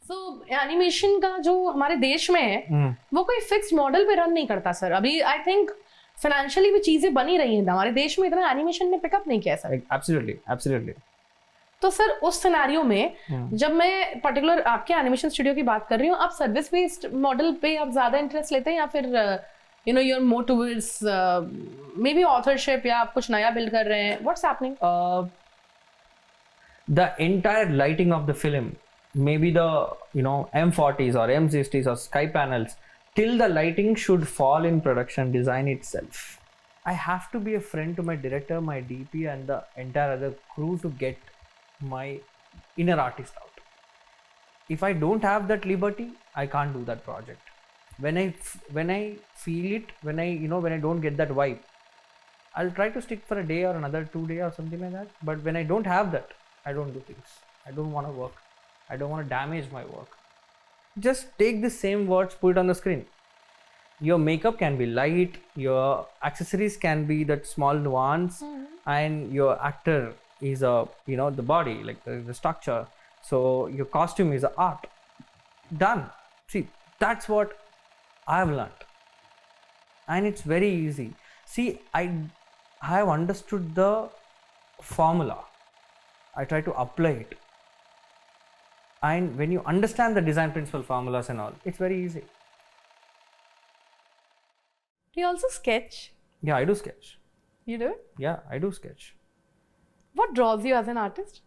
सो animation का जो हमारे देश में है वो कोई फिक्स्ड मॉडल पे रन नहीं करता सर. अभी आई थिंक फाइनेंशियली भी चीजें बनी रही हैं, हमारे देश में इतना एनिमेशन ने पिकअप नहीं किया सर. एब्सोल्युटली. तो सर उस सिनेरियो में जब मैं पर्टिकुलर आपके एनिमेशन स्टूडियो की बात कर रही हूँ, आप सर्विस बेस्ड मॉडल पे आप ज्यादा इंटरेस्ट लेते हैं या फिर you know your more towards maybe authorship, या आप कुछ नया बिल्ड कर रहे हैं? What's happening? The entire lighting of the film, maybe the M40s or M60s or sky panels, till the lighting should fall in production design itself. I have to be a friend to my director, my DP, and the entire other crew to get my inner artist out. If I don't have that liberty, I can't do that project. When I feel it, when I don't get that vibe, I'll try to stick for a day or another 2 days or something like that. But when I don't have that, I don't do things. I don't want to work. I don't want to damage my work. Just take the same words, put it on the screen. Your makeup can be light, your accessories can be that small nuance, and your actor is the body, like the structure. So your costume is art. Done. See, that's what I've learned. And it's very easy. See, I have understood the formula. I try to apply it. And when you understand the design principle formulas and all, it's very easy. Do you also sketch? Yeah, I do sketch. You do? Yeah, I do sketch. What draws you as an artist?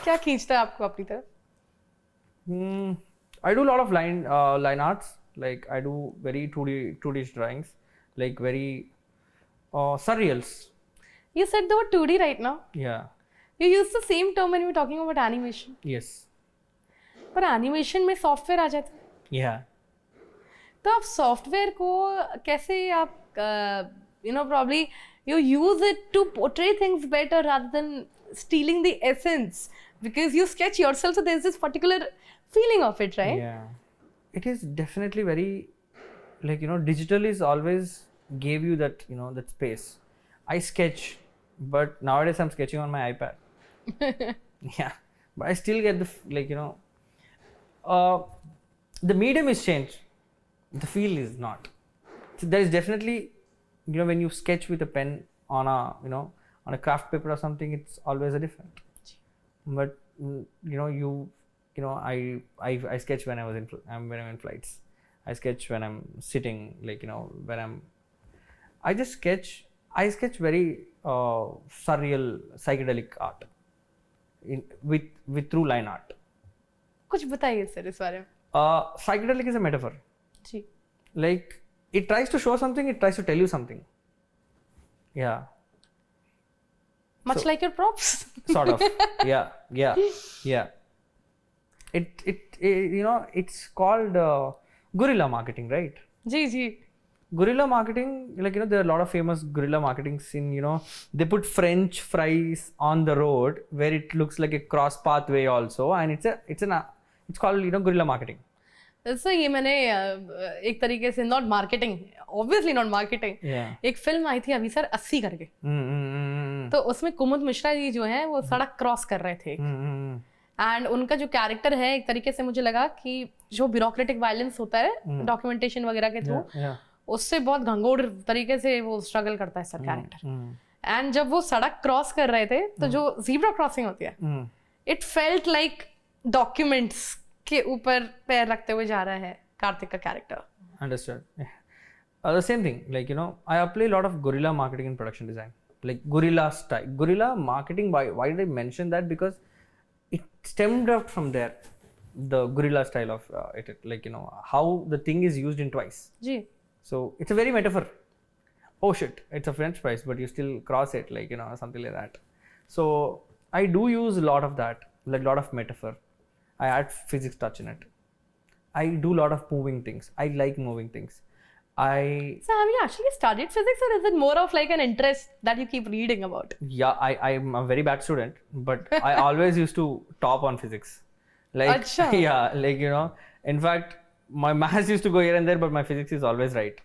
क्या खींचता है आपको अपनी तरफ? I do a lot of line arts. Like I do very 2D drawings, like very surreals. You said the word 2D right now. Yeah. You used the same term when you were talking about animation. Yes. पर animation में software आ जाता है. Yeah. तो आप software को कैसे आप probably you use it to portray things better rather than stealing the essence, because you sketch yourself, so there's this particular feeling of it, right? Yeah. It is definitely very, like, digital is always gave you that, that space. I sketch, but nowadays I'm sketching on my iPad. Yeah. But I still get the medium is changed. The feel is not. So there is definitely, when you sketch with a pen on a craft paper or something, it's always a different. But I sketch when I'm in flights. I sketch when I'm sitting, when I just sketch. I sketch very surreal, psychedelic art with through line art. कुछ बताइए sir इस बारे में. Psychedelic is a metaphor. Ji. Like, it tries to show something, it tries to tell you something. Yeah. Much like your props. Sort of. Yeah. It's called guerrilla marketing, right? Ji. Guerrilla marketing, there are a lot of famous guerrilla marketing scene. They put French fries on the road where it looks like a cross pathway also, and it's called guerrilla marketing. So ये मैंने एक तरीके से not marketing, obviously not marketing, एक film आई थी अभी sir 80 करके. तो उसमें कुमुद मिश्रा जी जो हैं वो सड़क क्रॉस कर रहे थे, एंड उनका जो कैरेक्टर है एक तरीके से मुझे लगा कि जो ब्यूरोक्रेटिक वायलेंस होता है डॉक्यूमेंटेशन वगैरह के थ्रू, उससे बहुत घंघोर तरीके से वो स्ट्रगल करता है सर कैरेक्टर. एंड जब वो सड़क क्रॉस कर रहे थे तो जो ज़ीब्रा क्रॉसिंग होती है, इट फेल्ट लाइक डॉक्यूमेंट्स के ऊपर पैर रखते हुए जा रहा है कार्तिक का character. Understood. The same thing, I apply a lot of guerrilla marketing in production design, like guerrilla style, guerrilla marketing. Why did I mention that? Because it stemmed up from there, the guerrilla style of it, how the thing is used in twice. जी. So it's a very metaphor. Oh shit, it's a French fries, but you still cross it, something like that. So I do use a lot of that, like a lot of metaphor. I add physics touch in it. I do a lot of moving things. I like moving things. So have you actually studied physics, or is it more of like an interest that you keep reading about? Yeah, I'm a very bad student, but I always used to top on physics. Like, Achha. Yeah, in fact, my maths used to go here and there, but my physics is always right.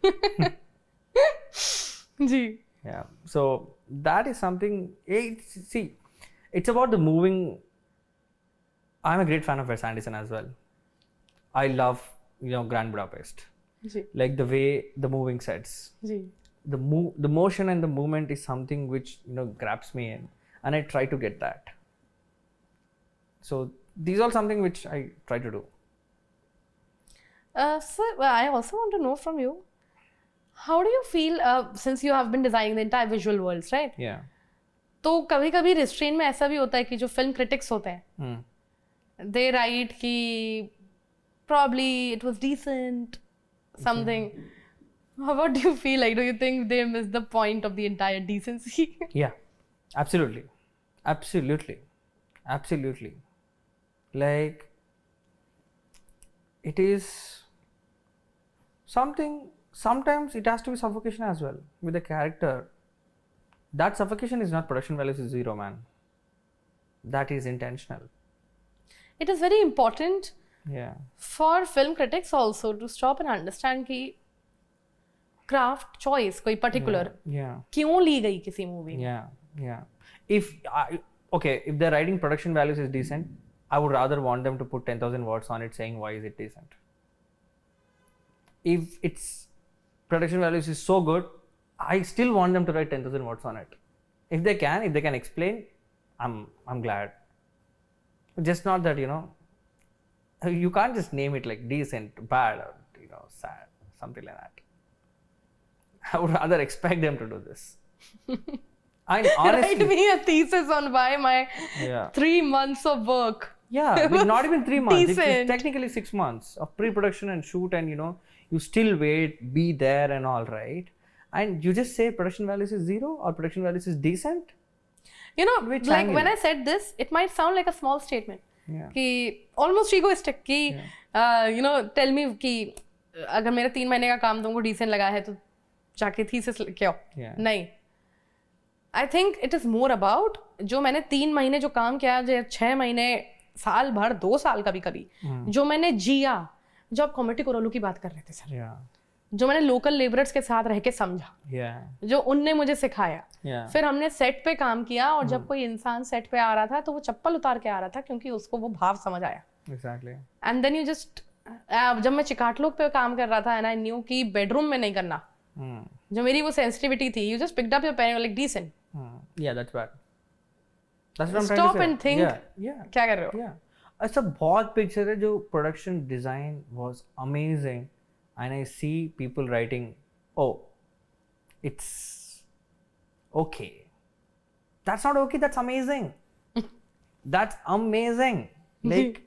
Ji. Yeah, so that is something. See, it's about the moving I'm a great fan of Wes Anderson as well. I love, Grand Budapest. जी Like the way the moving sets, जी the motion and the movement is something which grabs me in, and I try to get that. So these are something which I try to do. Sir, I also want to know from you, how do you feel since you have been designing the entire visual worlds, right? Yeah. तो कभी कभी restrain में ऐसा भी होता है कि जो फिल्म क्रिटिक्स होते हैं दे राइट कि probably it was decent something. What do you feel like? Do you think they miss the point of the entire decency? Yeah, absolutely. Like, it is something, sometimes it has to be suffocation as well with the character. That suffocation is not production values is zero, man. That is intentional. It is very important Yeah. for film critics also to stop and understand कि craft choice कोई particular Yeah. क्यों ली गई किसी movie में. Yeah. If if their writing production values is decent, I would rather want them to put 10,000 words on it saying why is it decent. If its production values is so good, I still want them to write 10,000 words on it. If they can explain, I'm glad. Just not that you can't just name it like decent, bad, or sad, something like that. I would rather expect them to do this. And honestly, Write me a thesis on why my yeah. 3 months of work. Yeah, but not even 3 months. It's Decent. technically 6 months of pre-production and shoot, and you still wait, be there, and all, right? And you just say production values is zero or production values is decent. Which Like angle? when I said this, it might sound like a small statement. Yeah. कि almost egoistic कि tell me कि अगर मेरा 3 महीने का काम तुमको decent लगा है तो जाके thesis क्यों? Yeah. नहीं. I think it is more about जो मैंने 3 महीने जो काम किया, जो 6 महीने, साल भर, 2 साल कभी-कभी, जो मैंने जिया, जो आप कॉमेडी कोरोलू की बात कर रहे थे सर, Yeah. जो मैंने लोकल लेबरर्स के साथ रह के समझा, Yeah. जो उनने मुझे सिखाया, Yeah. फिर हमने सेट पे काम किया और जब कोई इंसान सेट पे आ रहा था तो वो चप्पल उतार के आ रहा था क्योंकि उसको वो भाव समझ आया. Exactly. And then you just जब मैं चिकाटलोक पे काम कर रहा था एंड आई न्यू कि बेडरूम में नहीं करना, जो मेरी वो सेंसिटिविटी थी, you just picked up your pen like decent. Yeah, that's bad. That's what I'm trying to stop say. And think Yeah. क्या कर रहे हो. Yeah. ऐसा बहुत पिक्चर है जो production design was amazing and I see people writing it's okay. That's not okay, that's amazing. That's amazing. Like,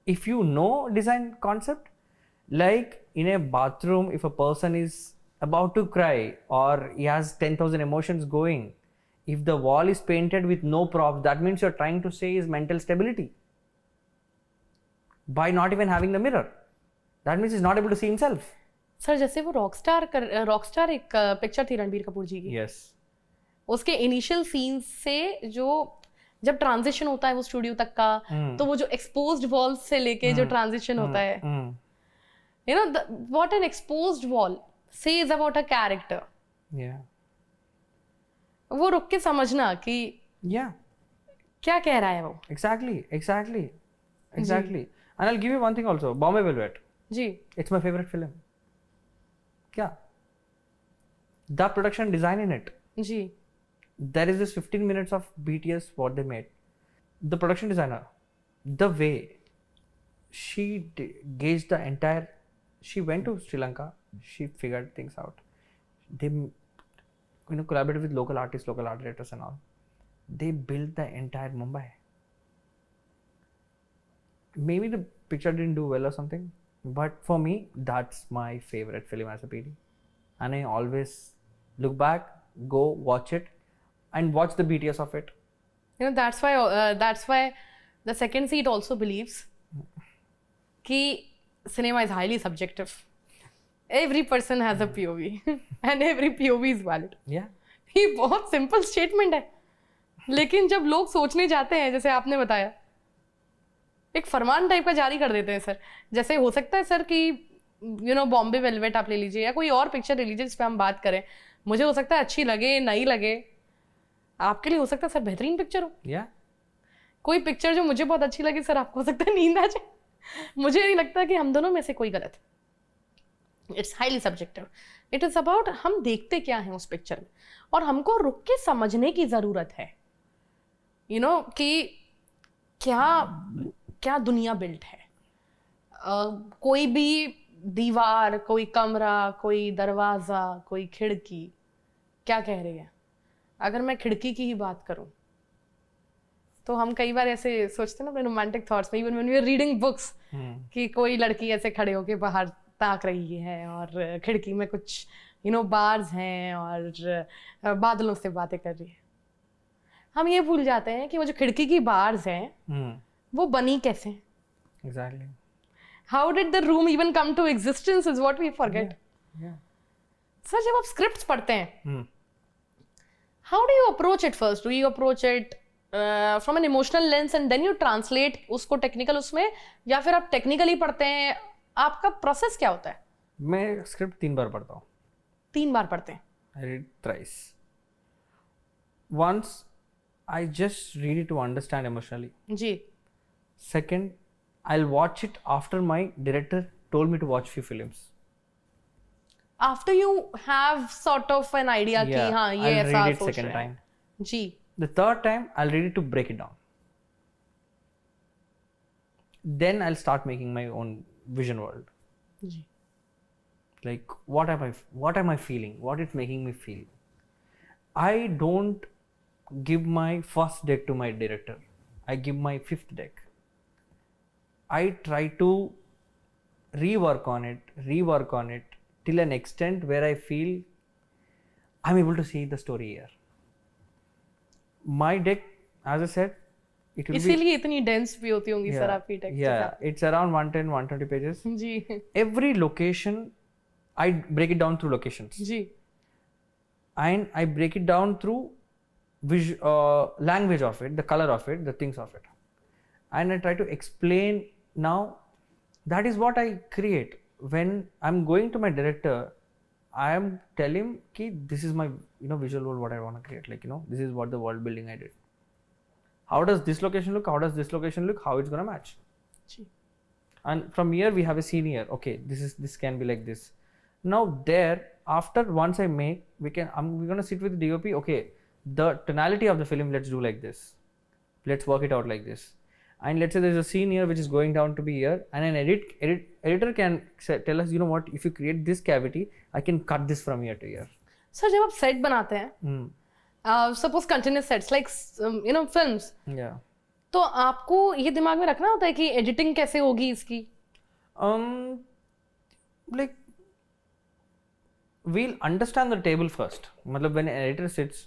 if you know design concept, like in a bathroom, if a person is about to cry or he has 10,000 emotions going, if the wall is painted with no props, that means you're trying to say his mental stability by not even having the mirror. That means he's not able to see himself. Sir जैसे वो Rockstar एक picture थी रणबीर कपूर जी की, Yes. उसके initial scenes से जो जब transition होता है वो स्टूडियो तक का, तो वो जो एक्सपोज्ड वॉल से लेके जो ट्रांजिशन होता है, what an exposed wall says about a character. Yeah. वो रुक के समझना कि Yeah. क्या कह रहा है वो. Exactly. And I'll give you one thing also. Bombay Velvet. Ji. It's my favorite film. क्या? The production design in it. Ji. There is this 15 minutes of BTS what they made. The production designer, the way she gauged the entire. She went to Sri Lanka. She figured things out. They collaborated with local artists, local art directors and all. They built the entire Mumbai. Maybe the picture didn't do well or something, but for me, that's my favorite film as a PD. And I always look back, go watch it, and watch the BTS of it. That's why the second seat also believes कि cinema is highly subjective. Every person has a POV and every POV is valid. Yeah. ये बहुत simple statement है, लेकिन जब लोग सोचने जाते हैं, जैसे आपने बताया, एक फरमान टाइप का जारी कर देते हैं सर. जैसे हो सकता है सर कि बॉम्बे वेलवेट आप ले लीजिए या कोई और पिक्चर ले लीजिए जिस पे हम बात करें, मुझे हो सकता है अच्छी लगे नहीं लगे, आपके लिए हो सकता है सर बेहतरीन पिक्चर हो. Yeah. कोई पिक्चर जो मुझे बहुत अच्छी लगी सर, आपको हो सकता है नींद आ जाए, मुझे नहीं लगता कि हम दोनों में से कोई गलत है। It's highly subjective. It is about हम देखते क्या है उस पिक्चर में, और हमको रुक के समझने की जरूरत है, यू नो, कि क्या क्या दुनिया बिल्ट है। कोई भी दीवार, कोई कमरा, कोई दरवाजा, कोई खिड़की क्या कह रही है। अगर मैं खिड़की की ही बात करूं तो हम कई बार ऐसे सोचते हैं ना अपने रोमांटिक थॉट्स में, even when we are reading books, कि कोई लड़की ऐसे खड़े होके बाहर ताक रही है और खिड़की में कुछ बार्स हैं और बादलों से बातें कर रही है। हम ये भूल जाते हैं कि वो जो खिड़की की बार्स हैं वो बनी कैसे। Exactly. How did the room even come to existence is what we forget. Yeah. Sir जब आप स्क्रिप्ट्स पढ़ते हैं, how do you approach it first? Do you approach it from an emotional lens and then you translate उसको technical उसमें, या फिर आप technically पढ़ते हैं? आपका प्रोसेस क्या होता है? मैं स्क्रिप्ट 3 बार पढ़ता हूँ। 3 बार पढ़ते हैं? I read thrice. Once I just read it to understand emotionally. Ji. Second, I'll watch it after my director told me to watch few films. After you have sort of an idea कि हाँ ये I'll ऐसा read it सोच second रहे हैं। time. Ji. The third time, I'll read it to break it down. Then I'll start making my own vision world. Ji. Like what am I feeling? What it's making me feel? I don't give my first deck to my director. I give my 5th deck. I try to rework on it till an extent where I feel I'm able to see the story here. My deck, as I said, it will इसीलिए इतनी dense भी होती होंगी sir आपकी text. Yeah, it's around 110-120 pages. जी। Every location, I break it down through locations. जी। And I break it down through language of it, the color of it, the things of it. And I try to explain. Now, that is what I create. When I'm going to my director, I am telling him ki this is my visual world, what I want to create. Like, this is what the world building I did. How does this location look? How does this location look? How it's gonna match? जी। And from here we have a scene here. Okay, this can be like this. Now there, after once I make, we're gonna sit with the DOP. Okay, the tonality of the film, let's do like this. Let's work it out like this. And let's say there's a scene here which is going down to be here, and an editor can tell us, what, if you create this cavity, I can cut this from here to here. Sir जब आप set बनाते हैं, suppose continuous sets like films, Yeah. तो आपको ये दिमाग में रखना होता है कि एडिटिंग कैसे होगी इसकी? Like we'll understand the table first. मतलब when an editor sits,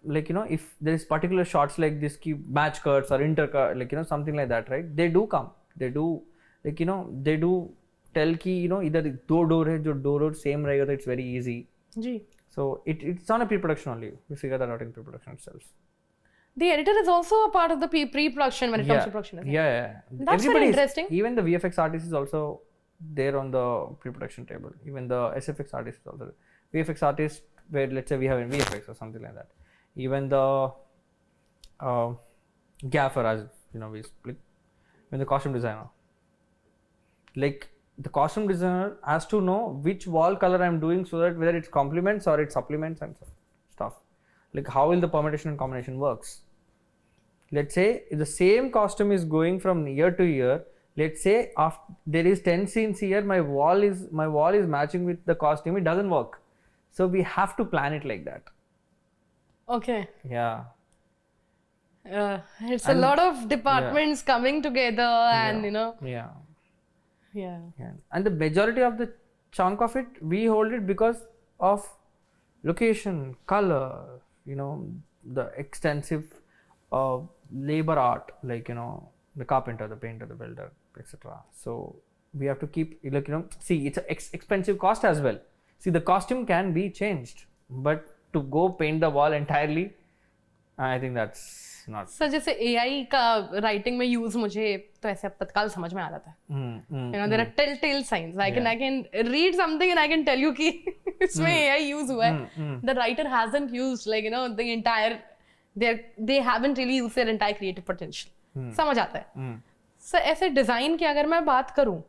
like if there is particular shots like this ki match cuts or intercut, like something like that, right? They do come. They do like they do tell ki either दो door है, जो door same रहेगा तो it's very easy. जी। So it's on a pre-production only. We figure that out in pre-production itself. The editor is also a part of the pre-production when it comes to production. Yeah. That's very interesting. Even the VFX artist is also there on the pre-production table. Even the SFX artist is also there. VFX artist, where let's say we have a VFX or something like that. Even the gaffer, as we split. Even the costume designer. Like the costume designer has to know which wall color I'm doing, so that whether it complements or it supplements and stuff. Like how will the permutation and combination works. Let's say if the same costume is going from year to year, let's say after there is 10 scenes here, my wall is matching with the costume, it doesn't work. So we have to plan it like that. Okay. Yeah. It's a lot of departments coming together and Yeah. And the majority of the chunk of it, we hold it because of location, color, the extensive labor art, like the carpenter, the painter, the builder, etc. So we have to keep, see, it's an expensive cost as well. See, the costume can be changed, but to go paint the wall entirely, I think that's not. Sir जैसे AI का writing में use मुझे तो ऐसे तत्काल समझ में आ जाता है। there are telltale signs. I can read something and I can tell you कि इसमें AI यूज हुआ है. The writer hasn't used the entire they haven't really used their entire creative potential. समझ आता है. सर ऐसे डिजाइन की अगर मैं बात करूं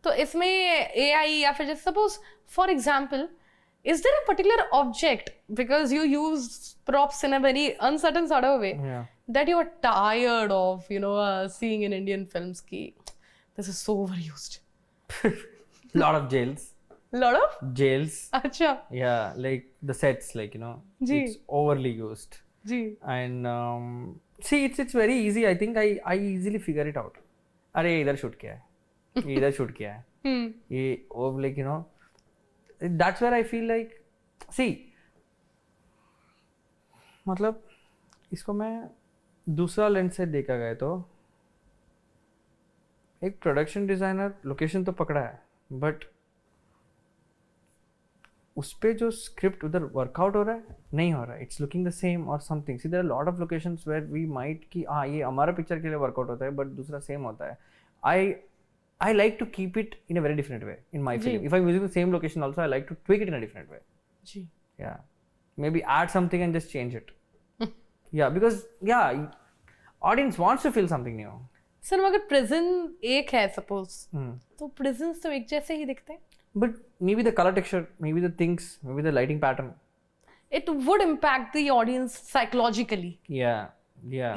तो इसमें AI या फिर जैसे suppose for example is there a particular object because you use props in a very uncertain sort of way that you are tired of seeing in Indian films ki this is so overused? Lot of jails. Lot of jails. Acha. Yeah, like the sets, like it's overly used. Ji. And see, it's very easy. I think I easily figure it out. अरे इधर shoot किया है, ये इधर shoot किया है, ये वो like that's where I feel like, see, मतलब इसको मैं दूसरा लेंस से देखा गया तो एक प्रोडक्शन डिजाइनर लोकेशन तो पकड़ा है, बट उस पे जो स्क्रिप्ट उधर वर्कआउट हो रहा है नहीं हो रहा है, it's looking the same or something. See there are lot of locations where we might कि हाँ ये हमारा पिक्चर के लिए वर्कआउट होता है बट दूसरा सेम होता है. I like to keep it in a very different way in my film. If I'm using the same location also, I like to tweak it in a different way. Ji. Yeah. Maybe add something and just change it. Yeah, because audience wants to feel something new. Sir मगर prison एक है suppose, तो prisons तो एक जैसे ही दिखते हैं. But maybe the color texture, maybe the things, maybe the lighting pattern. It would impact the audience psychologically. Yeah.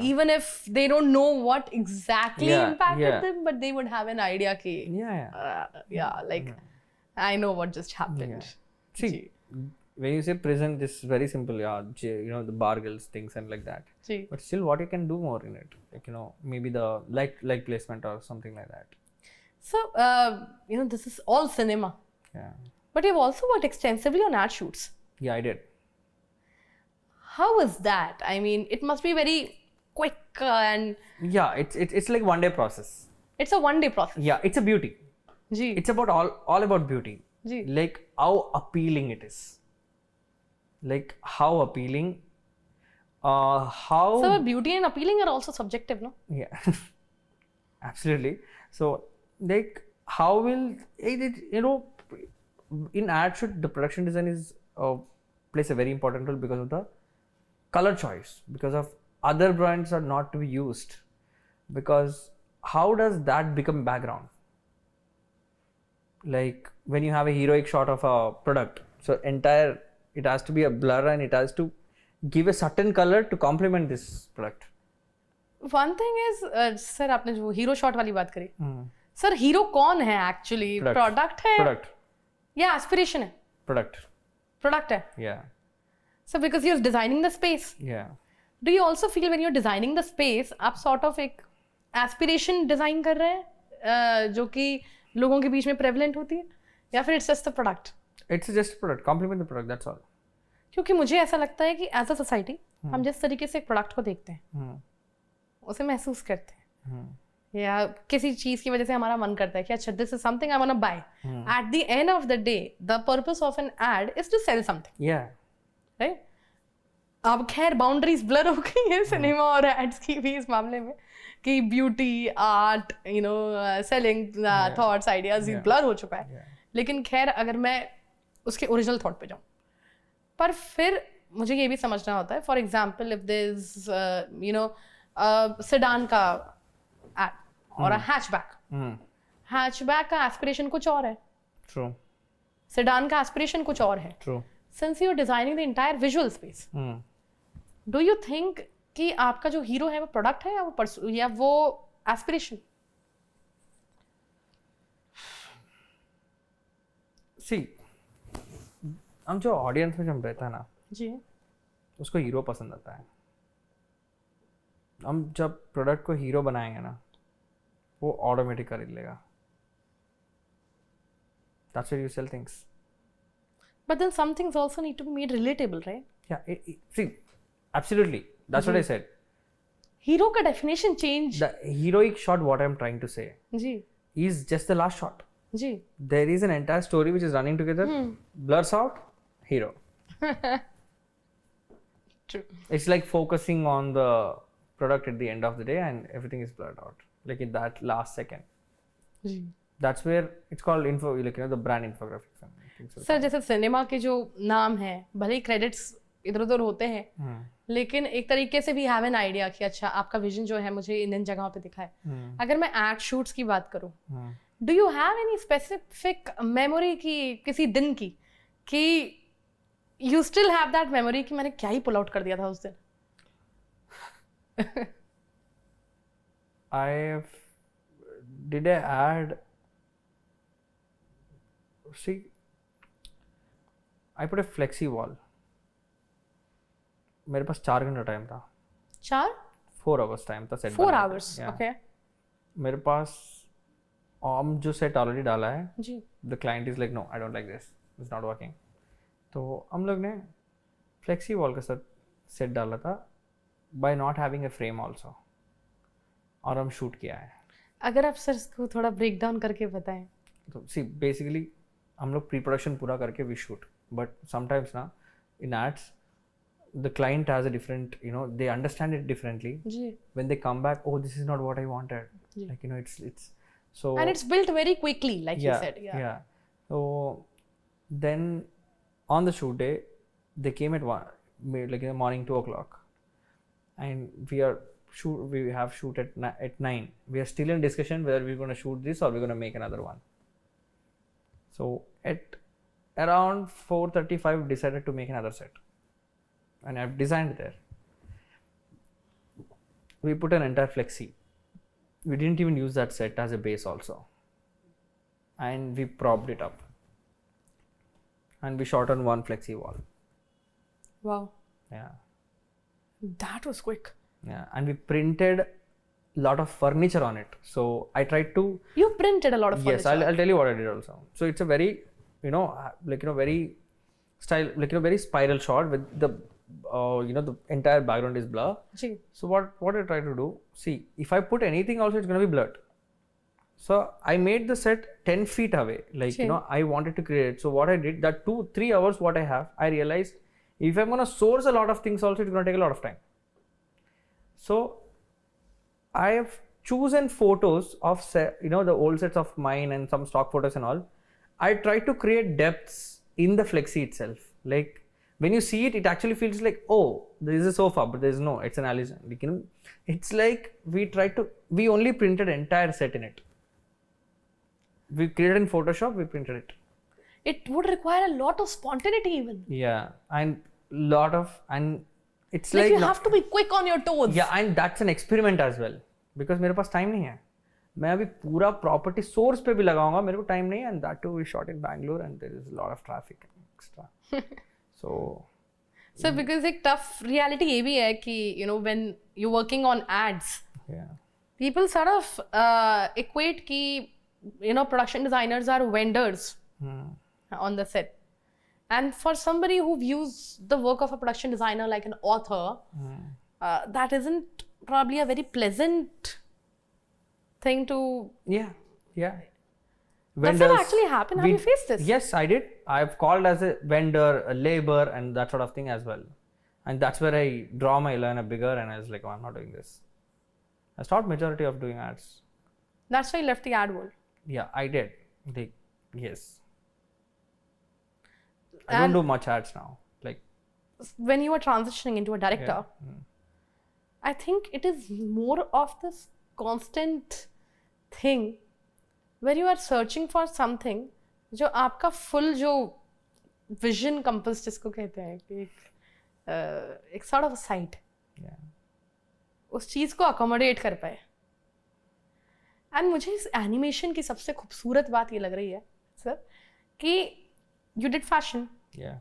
Even if they don't know what exactly impacted them, but they would have an idea ki like I know what just happened. See, when you say prison, this is very simple. The bar girls things and like that. But still, what you can do more in it, like maybe the light placement or something like that. So this is all cinema. Yeah. But you've also worked extensively on ad shoots. Yeah, I did. How was that? I mean, it must be very quick and... Yeah, it's like one day process. It's a one day process. Yeah, it's a beauty. Ji. It's about all about beauty. Ji. Like how appealing it is. Like how appealing. How... So beauty and appealing are also subjective, no? Yeah. Absolutely. So like how will it in ad shoot the production design is plays a very important role because of the color choice, because of other brands are not to be used, because how does that become background? Like when you have a heroic shot of a product, so it has to be a blur and it has to give a certain color to complement this product. One thing is sir आपने जो hero shot वाली बात करी, sir hero कौन है actually? Product है या aspiration है? प्रोडक्ट है. Yeah. So because you're designing the space. Yeah. Do you also feel when you're designing the space आप sort of एक aspiration design कर रहे हैं जो कि लोगों के बीच में prevalent होती है, या फिर it's just the product? It's just a product, complement the product, that's all. क्योंकि मुझे ऐसा लगता है कि as a society हम जिस तरीके से एक प्रोडक्ट को देखते हैं उसे महसूस करते हैं, या किसी चीज की वजह से हमारा मन करता है कि अच्छा this is something I want to buy. At the end of the day the purpose of an ad is to sell something. Yeah. Right? अब खैर बाउंड्रीज ब्लर हो गई है सिनेमा और एड्स की भी इस मामले में कि beauty, art, selling thoughts, ideas blur हो चुका है. लेकिन खैर अगर मैं उसके ओरिजिनल थॉट पे जाऊँ, पर फिर मुझे ये भी समझना होता है, for example if there is sedan का एड और हैचबैक का एस्पिरेशन कुछ और है. True. सेडान का एस्पिरेशन कुछ और है. True. Since you're designing the entire visual space, do you think कि आपका जो हीरो है वो प्रोडक्ट है या वो एस्पिरेशन? See, हम जो ऑडियंस में जब रहता है ना जी, उसको हीरो पसंद आता है. हम जब प्रोडक्ट को हीरो बनाएंगे ना वो ऑटोमेटिक खरीद लेगा. That's where you sell things. But then some things also need to be made relatable, right? Yeah, see, absolutely. That's what I said. Hero का definition change. The heroic shot, what I'm trying to say, जी, is just the last shot. जी. There is an entire story which is running together, blurs out, hero. True. It's like focusing on the product at the end of the day and everything is blurred out, like in that last second. जी. That's where it's called the brand infographics and things like sir जैसे cinema के जो नाम है भले ही credits इधर उधर होते हैं, लेकिन एक तरीके से भी हैव एन आइडिया कि अच्छा आपका विजन जो है मुझे इन जगहों पे दिखा है। अगर मैं एड शूट्स की बात करूं, do you have any specific memory की किसी दिन की कि you still have that memory कि मैंने क्या ही पुल आउट कर दिया था उस दिन? I did I add, see, I put a flexi wall. मेरे पास 4 घंटा टाइम था। 4 hours टाइम था सेट 4 hours, okay. मेरे पास हम जो सेट ऑलरेडी डाला है जी, the client is like no I don't like this, it's not working. तो हम लोग ने फ्लेक्सी वॉल के साथ सेट डाला था by not having a frame also, और हम शूट किया है। अगर आप सर इसको थोड़ा ब्रेक डाउन करके बताएं। तो सी बेसिकली हम लोग प्री प्रोडक्शन पूरा करके वी शूट, बट समटाइम्स ना इन ads the client has a different, you know, they understand it differently. जी, When they come back, oh, this is not what I wanted. जी. Like, you know, it's so, and it's built very quickly, like you said. Yeah. So then on the shoot day, they came at like in the morning 2 o'clock, and we have shoot at 9. We are still in discussion whether we're going to shoot this or we're going to make another one. So at around 4:35 decided to make another set, and I've designed there. We put an entire flexi. We didn't even use that set as a base also, and we propped it up, and we shot on one flexi wall. Wow, Yeah, that was quick. yeah, and we printed a lot of furniture on it. So I tried to, You printed a lot of yes, furniture. I'll tell you what I did also. So it's a very, you know, like, you know, very style, like, you know, very spiral shot with the you know, the entire background is blur. जी, So what I try to do, see, if I put anything also, it's going to be blurred. So I made the set 10 feet away, like, you Sure. know, I wanted to create. So what I did, that 2-3 hours what I have, I realized if I'm going to source a lot of things also, it's going to take a lot of time. So I have chosen photos of you know, the old sets of mine and some stock photos and all. I try to create depths in the flexi itself. Like, when you see it, it actually feels like, oh, there is a sofa, but there is no, it's an allusion. Like, you know, it's like we only printed entire set in it. We created in Photoshop, we printed it. it would require a lot of spontaneity even. Yeah, and it's Like like you have to be quick on your toes. yeah, and that's an experiment as well, because मेरे पास time नहीं है। मैं अभी पूरा property source पे भी लगाऊंगा, मेरे को time नहीं है, and that too we shot in Bangalore and there is a lot of traffic extra. So because एक tough reality ये भी है कि you know when you're working on ads, yeah, people sort of equate कि you know production designers are vendors on the set, and for somebody who views the work of a production designer like an author, that isn't probably a very pleasant thing to. yeah. Does Vendors, that actually happen? Have you faced this? Yes, I did. I've called as a vendor, a labor, and that sort of thing as well. And that's where I draw my line a bigger, and I was like, oh, I'm not doing this. I stopped majority of doing ads. That's why you left the ad world. Yeah, I did. Yes. I And- don't do much ads now. Like, When you are transitioning into a director, I think it is more of this constant thing where you are searching for something जो आपका full जो vision compass जिसको कहते हैं कि एक sort of a sight yeah. उस चीज को accommodate कर पाए। एंड मुझे इस एनिमेशन की सबसे खूबसूरत बात ये लग रही है सर कि you did fashion, Yeah.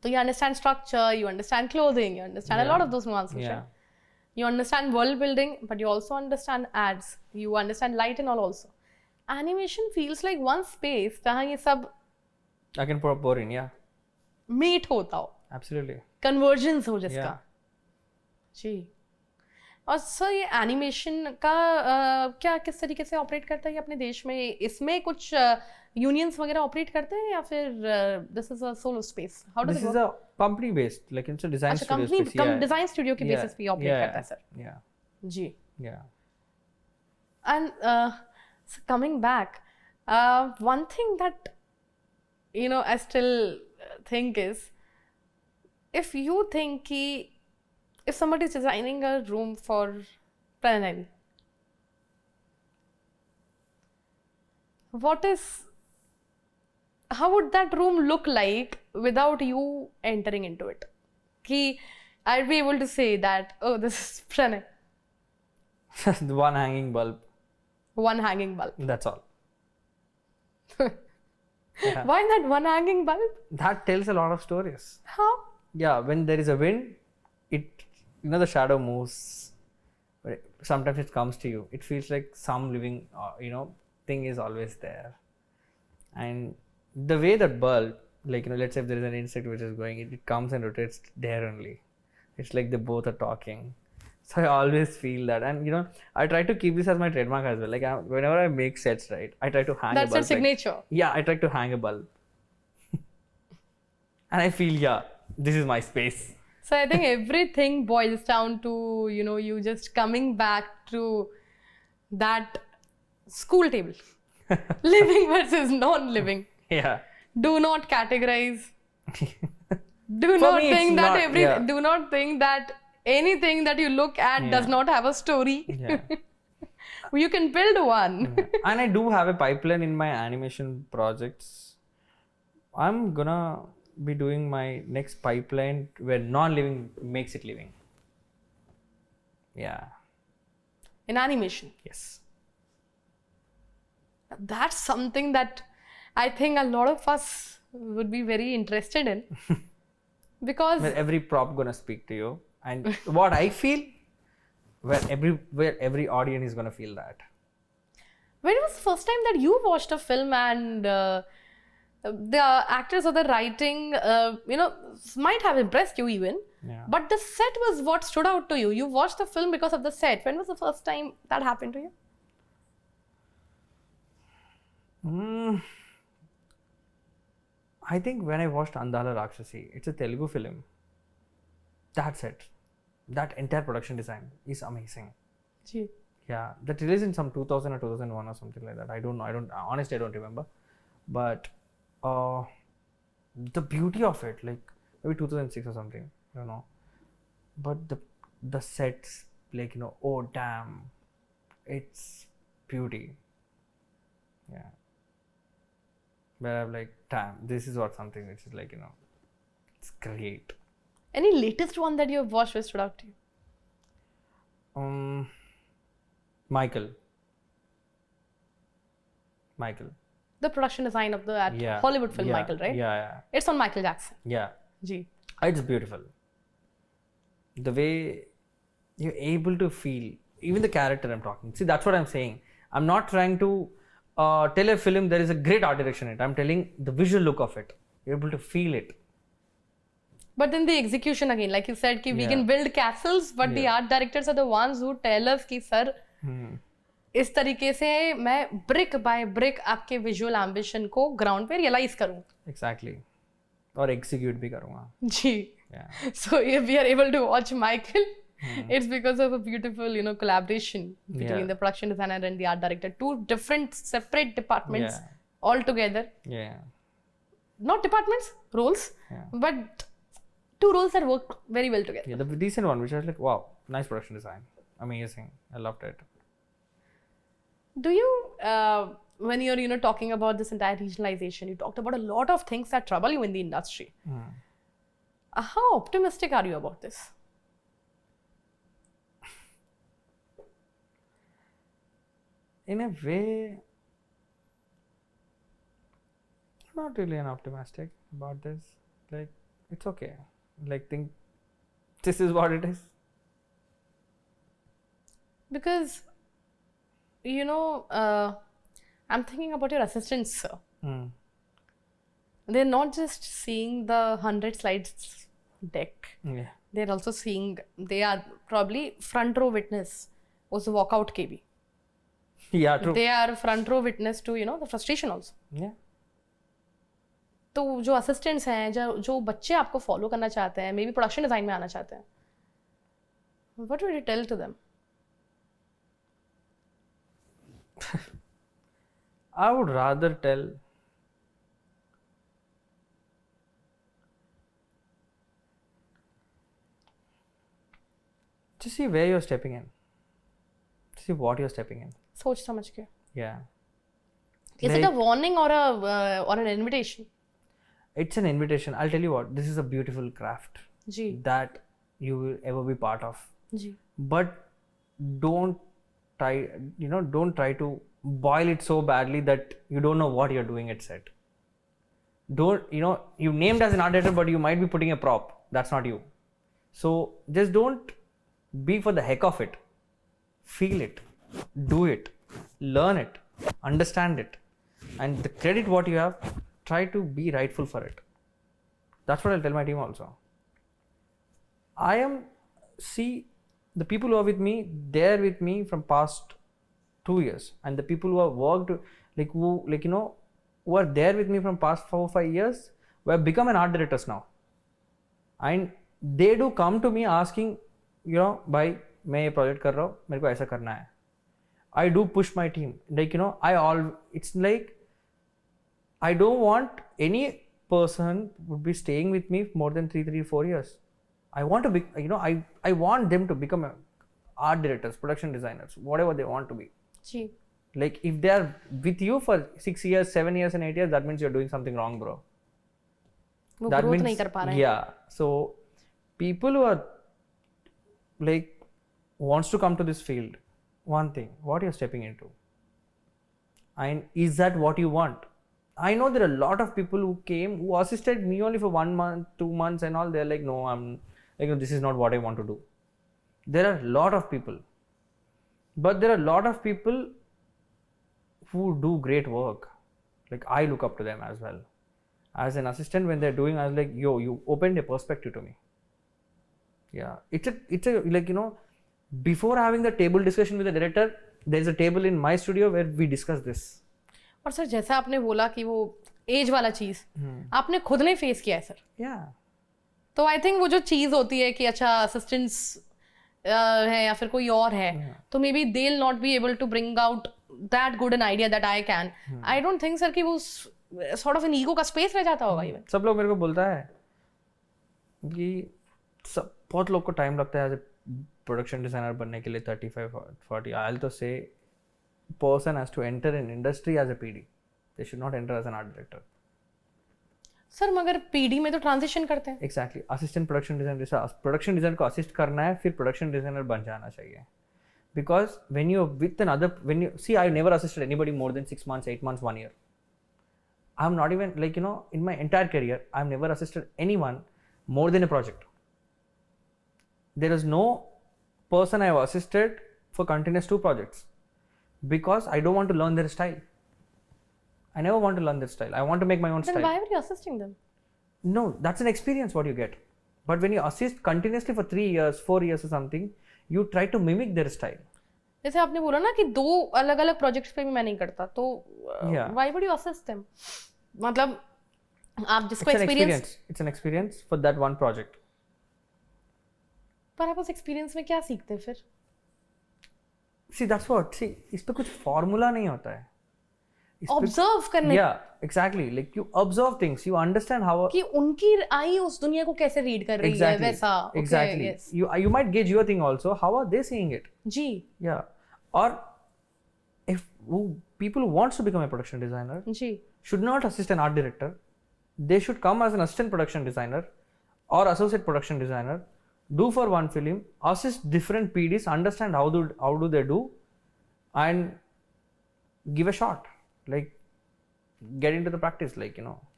so you understand structure, you understand clothing, you understand a lot of those nuances. Yeah. Right? You understand world building, but you also understand ads, you understand light and all also. Animation feels like one space जहाँ ये सब I can pour in, yeah. meet होता हो, Absolutely. convergence हो जिसका। Yeah. जी। और sir ये animation का क्या किस तरीके से ऑपरेट करता है ये अपने देश में? इसमें कुछ यूनियंस वगैरह ऑपरेट करते हैं या फिर this is a solo space? How does This is a company based, like it's a design अच्छा, studio company space. Yeah. Design studio के बेसिस पे ऑपरेट करता है सर? Yeah. जी। Yeah. And coming back, one thing that I still think is, if you think कि if somebody is designing a room for Pranay, how would that room look like without you entering into it? I'd be able to say that, oh, this is Pranay. The one hanging bulb. One hanging bulb. That's all. Why that one hanging bulb? That tells a lot of stories. How? Yeah, when there is a wind, the shadow moves. But sometimes it comes to you. It feels like some living, thing is always there. And the way that bulb, let's say if there is an insect which is going, it comes and rotates there only. It's like they both are talking. So I always feel that, and I try to keep this as my trademark as well. Like whenever I make sets, right, I try to hang a bulb. That's your signature. I try to hang a bulb, and I feel this is my space. So I think everything boils down to you just coming back to that school table, living versus non-living. Yeah. Do not categorize. Do not think that anything that you look at does not have a story. Yeah. You can build one. And I do have a pipeline in my animation projects. I'm gonna be doing my next pipeline where non-living makes it living. Yeah. In animation. Yes. That's something that I think a lot of us would be very interested in. Because where every prop gonna speak to you, and what I feel, where every audience is gonna feel that. When was the first time that you watched a film and the actors or the writing, might have impressed you even, but the set was what stood out to you. You watched the film because of the set. When was the first time that happened to you? I think when I watched Andala Rakshasi, it's a Telugu film. That's it. That entire production design is amazing. Gee. Yeah, that released in some 2000 or 2001 or something like that. I don't know. Honestly, I don't remember. But the beauty of it, like maybe 2006 or something, But the sets, oh damn, it's beauty. Yeah. Where I'm like, damn, this is what something which is it's great. Any latest one that you have watched which stood out to you? Michael. The production design of the Hollywood film Michael, right? Yeah. It's on Michael Jackson. Yeah. Gee. It's beautiful. The way you're able to feel, even the character I'm talking. See, that's what I'm saying. I'm not trying to tell a film there is a great art direction in it. I'm telling the visual look of it. You're able to feel it. But then the execution again, like you said, we can build castles, but the art directors are the ones who tell us कि sir, इस तरीके से मैं brick by brick आपके visual ambition को ground पे realize करूँ. Exactly. और execute भी करूँगा. जी. Yeah. So if we are able to watch Michael, it's because of a beautiful, collaboration between the production designer and the art director. Two different, separate departments all together. Yeah. Not departments, roles, but two roles that work very well together. Yeah, the decent one, which I was like, wow, nice production design, amazing. I loved it. Do you, when you're talking about this entire regionalization, you talked about a lot of things that trouble you in the industry. How optimistic are you about this? In a way, not really an optimistic about this. Like, it's okay. Like, think this is what it is. Because, I'm thinking about your assistants, sir. They're not just seeing the 100 slides deck. Yeah. They're also they are probably front row witness उस walkout के भी. Yeah, true. They are front row witness to, the frustration also. Yeah. तो जो assistants हैं, जो बच्चे आपको follow करना चाहते हैं, मे बी प्रोडक्शन डिजाइन में आना चाहते हैं, what would you tell to them? I would rather tell just see where you're stepping in, see what you're stepping in. सोच समझ के. Yeah. Is it a warning or an invitation? It's an invitation. I'll tell you what, this is a beautiful craft ji. that you will ever be part of. Ji. But don't try to boil it so badly that you don't know what you're doing at set. You named as an art director, but you might be putting a prop. That's not you. So just don't be for the heck of it. Feel it, do it, learn it, understand it, and the credit what you have, try to be rightful for it. That's what I'll tell my team also. The people who are with me, they're with me from past 2 years, and the people who have worked who are there with me from past 4 or 5 years, who have become an art directors now, and they do come to me asking, भाई मैं ये project कर रहा हूँ, मेरे को ऐसा करना है. I do push my team, it's like I don't want any person would be staying with me more than 3-4 years. I want to be, I want them to become art directors, production designers, whatever they want to be. Ji. Like if they are with you for 6 years, 7 years and 8 years, that means you're doing something wrong, bro. वो That growth means, नहीं कर पा रहे हैं. yeah. So people who are like wants to come to this field, one thing, what you're stepping into, and is that what you want? I know there are a lot of people who came, who assisted me only for 1 month, 2 months and all. They're like, no, this is not what I want to do. There are a lot of people, but there are a lot of people who do great work. Like I look up to them as well. As an assistant, when they're doing, I was like, yo, you opened a perspective to me. Yeah, it's a before having the table discussion with the director, there's a table in my studio where we discuss this. और sir जैसा आपने बोला कि वो as वाला चीज आपने खुद ने फेस किया है सर. Yeah. तो आई थिंक वो जो चीज होती है कि अच्छा असिस्टेंट्स है या फिर कोई और है, तो maybe they will not be able to bring out that good an idea that I can. I don't think sir कि वो सॉर्ट ऑफ एन ईगो का स्पेस रह जाता होगा. इवन सब लोग मेरे को बोलता है कि बहुत लोग को टाइम लगता है एज ए प्रोडक्शन डिजाइनर बनने के लिए 35-40. I'll to say person has to enter an industry as a PD. They should not enter as an art director. Sir मगर पीडी में तो ट्रांजिशन करते हैं. Exactly. असिस्टेंट प्रोडक्शन डिजाइनर, जैसा production designer को असिस्ट करना है, फिर प्रोडक्शन डिजाइनर बन जाना चाहिए. Because when you're with another, I've never assisted anybody more than 6 months, 8 months, 1 year. I'm not even in my entire career, I've never assisted anyone more than a project. There is no person I have assisted for continuous 2 projects because I don't want to learn their style. I never want to learn their style. I want to make my own style. Then why were you assisting them? No, that's an experience what you get. But when you assist continuously for 3 years, 4 years or something, you try to mimic their style. जैसे आपने बोला ना कि 2 अलग-अलग projects पे भी मैं नहीं करता, तो why would you assist them? मतलब आप जिसको experience, it's an experience for that one project. पर आप उस एक्सपीरियंस में क्या सीखते हैं फिर? that's what, इस पे कुछ फॉर्मूला नहीं होता है. ऑब्जर्व करने. Yeah, exactly. Like you observe things, you understand how कि उनकी आई उस दुनिया को कैसे रीड कर रही है वैसा. Exactly. Yes. You might gauge your thing also. How are they seeing it? जी. Yeah. Or if people who wants to become a production designer जी should not assist an art director. They should come as an assistant production designer or associate production designer. Do for one film, assist different PDs, understand how do they do, and give a shot. Like get into the practice,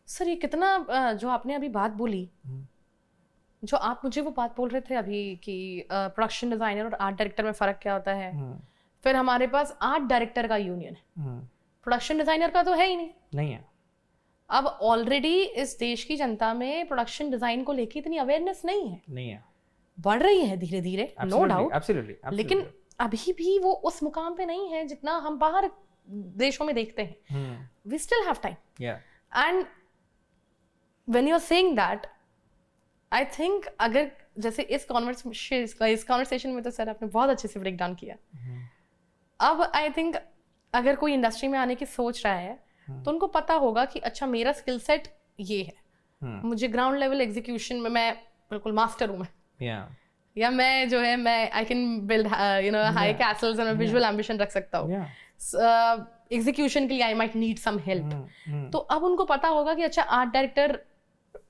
sir ये कितना जो आपने अभी बात बोली, जो आप मुझे वो बात बोल रहे थे अभी कि प्रोडक्शन डिजाइनर और आर्ट डायरेक्टर में फर्क क्या होता है. फिर हमारे पास आर्ट डायरेक्टर का यूनियन है, प्रोडक्शन डिजाइनर का तो है ही नहीं है. अब ऑलरेडी इस देश की जनता में प्रोडक्शन डिजाइन को लेके इतनी अवेयरनेस नहीं है. बढ़ रही है धीरे धीरे, नो डाउट. लेकिन अभी भी वो उस मुकाम पे नहीं है जितना हम बाहर देशों में देखते हैं. We still have time. And when you are saying that, I think अगर जैसे इस कॉन्वर्सेशन में तो सर आपने बहुत अच्छे से ब्रेक डाउन किया. अब आई थिंक अगर कोई इंडस्ट्री में आने की सोच रहा है तो उनको पता होगा कि अच्छा मेरा स्किल सेट ये है, मुझे ग्राउंड लेवल एग्जीक्यूशन में मैं बिल्कुल मास्टर हूँ मैं. या मैं जो है मैं I can build you know high castles and visual ambition रख सकता हूँ. एग्जीक्यूशन के लिए I might need some help. तो अब उनको पता होगा कि अच्छा आर्ट डायरेक्टर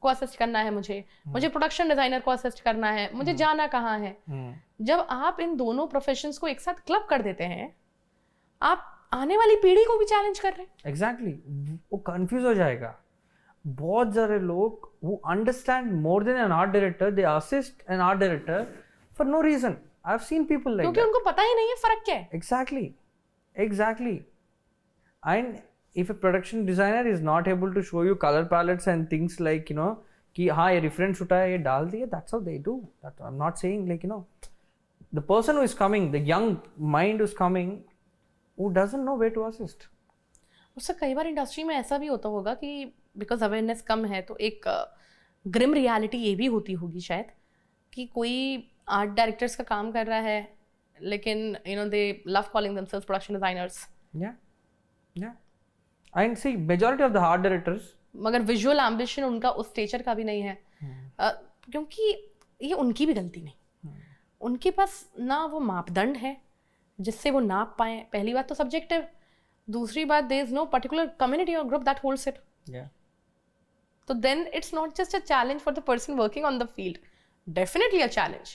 को असिस्ट करना है, मुझे प्रोडक्शन डिजाइनर को असिस्ट करना है, मुझे जाना कहाँ है. जब आप इन दोनों प्रोफेशंस को एक साथ क्लब कर देते हैं, आप आने वाली पीढ़ी को भी चैलेंज कर रहे हैं. एग्जैक्टली वो कंफ्यूज हो जाएगा. बहुत सारे लोग who understand more than an art director, they assist an art director for no reason. I've seen people like क्योंकि उनको पता ही नहीं है फर्क क्या है. Exactly. And if a production designer is not able to show you color palettes and things like, you know, कि हाँ ये reference उठाया ये डाल दिया, that's how they do. That I'm not saying like, you know, the person who is coming, the young mind who is coming, who doesn't know where to assist. उससे कई बार industry में ऐसा भी होता होगा कि बिकॉज अवेयरनेस कम है तो एक ग्रिम रियलिटी ये भी होती होगी शायद कि कोई आर्ट डायरेक्टर्स का काम कर रहा है लेकिन you know they love calling themselves production designers. And see, majority of the art directors, मगर विजुअल एम्बिशन उनका उस स्टेचर का भी नहीं है. क्योंकि ये उनकी भी गलती नहीं. उनके पास ना वो मापदंड है जिससे वो नाप पाए. पहली बात तो सब्जेक्टिव, दूसरी बात there is no particular community और group that holds it. So then it's not just a challenge for the person working on the field. Definitely a challenge.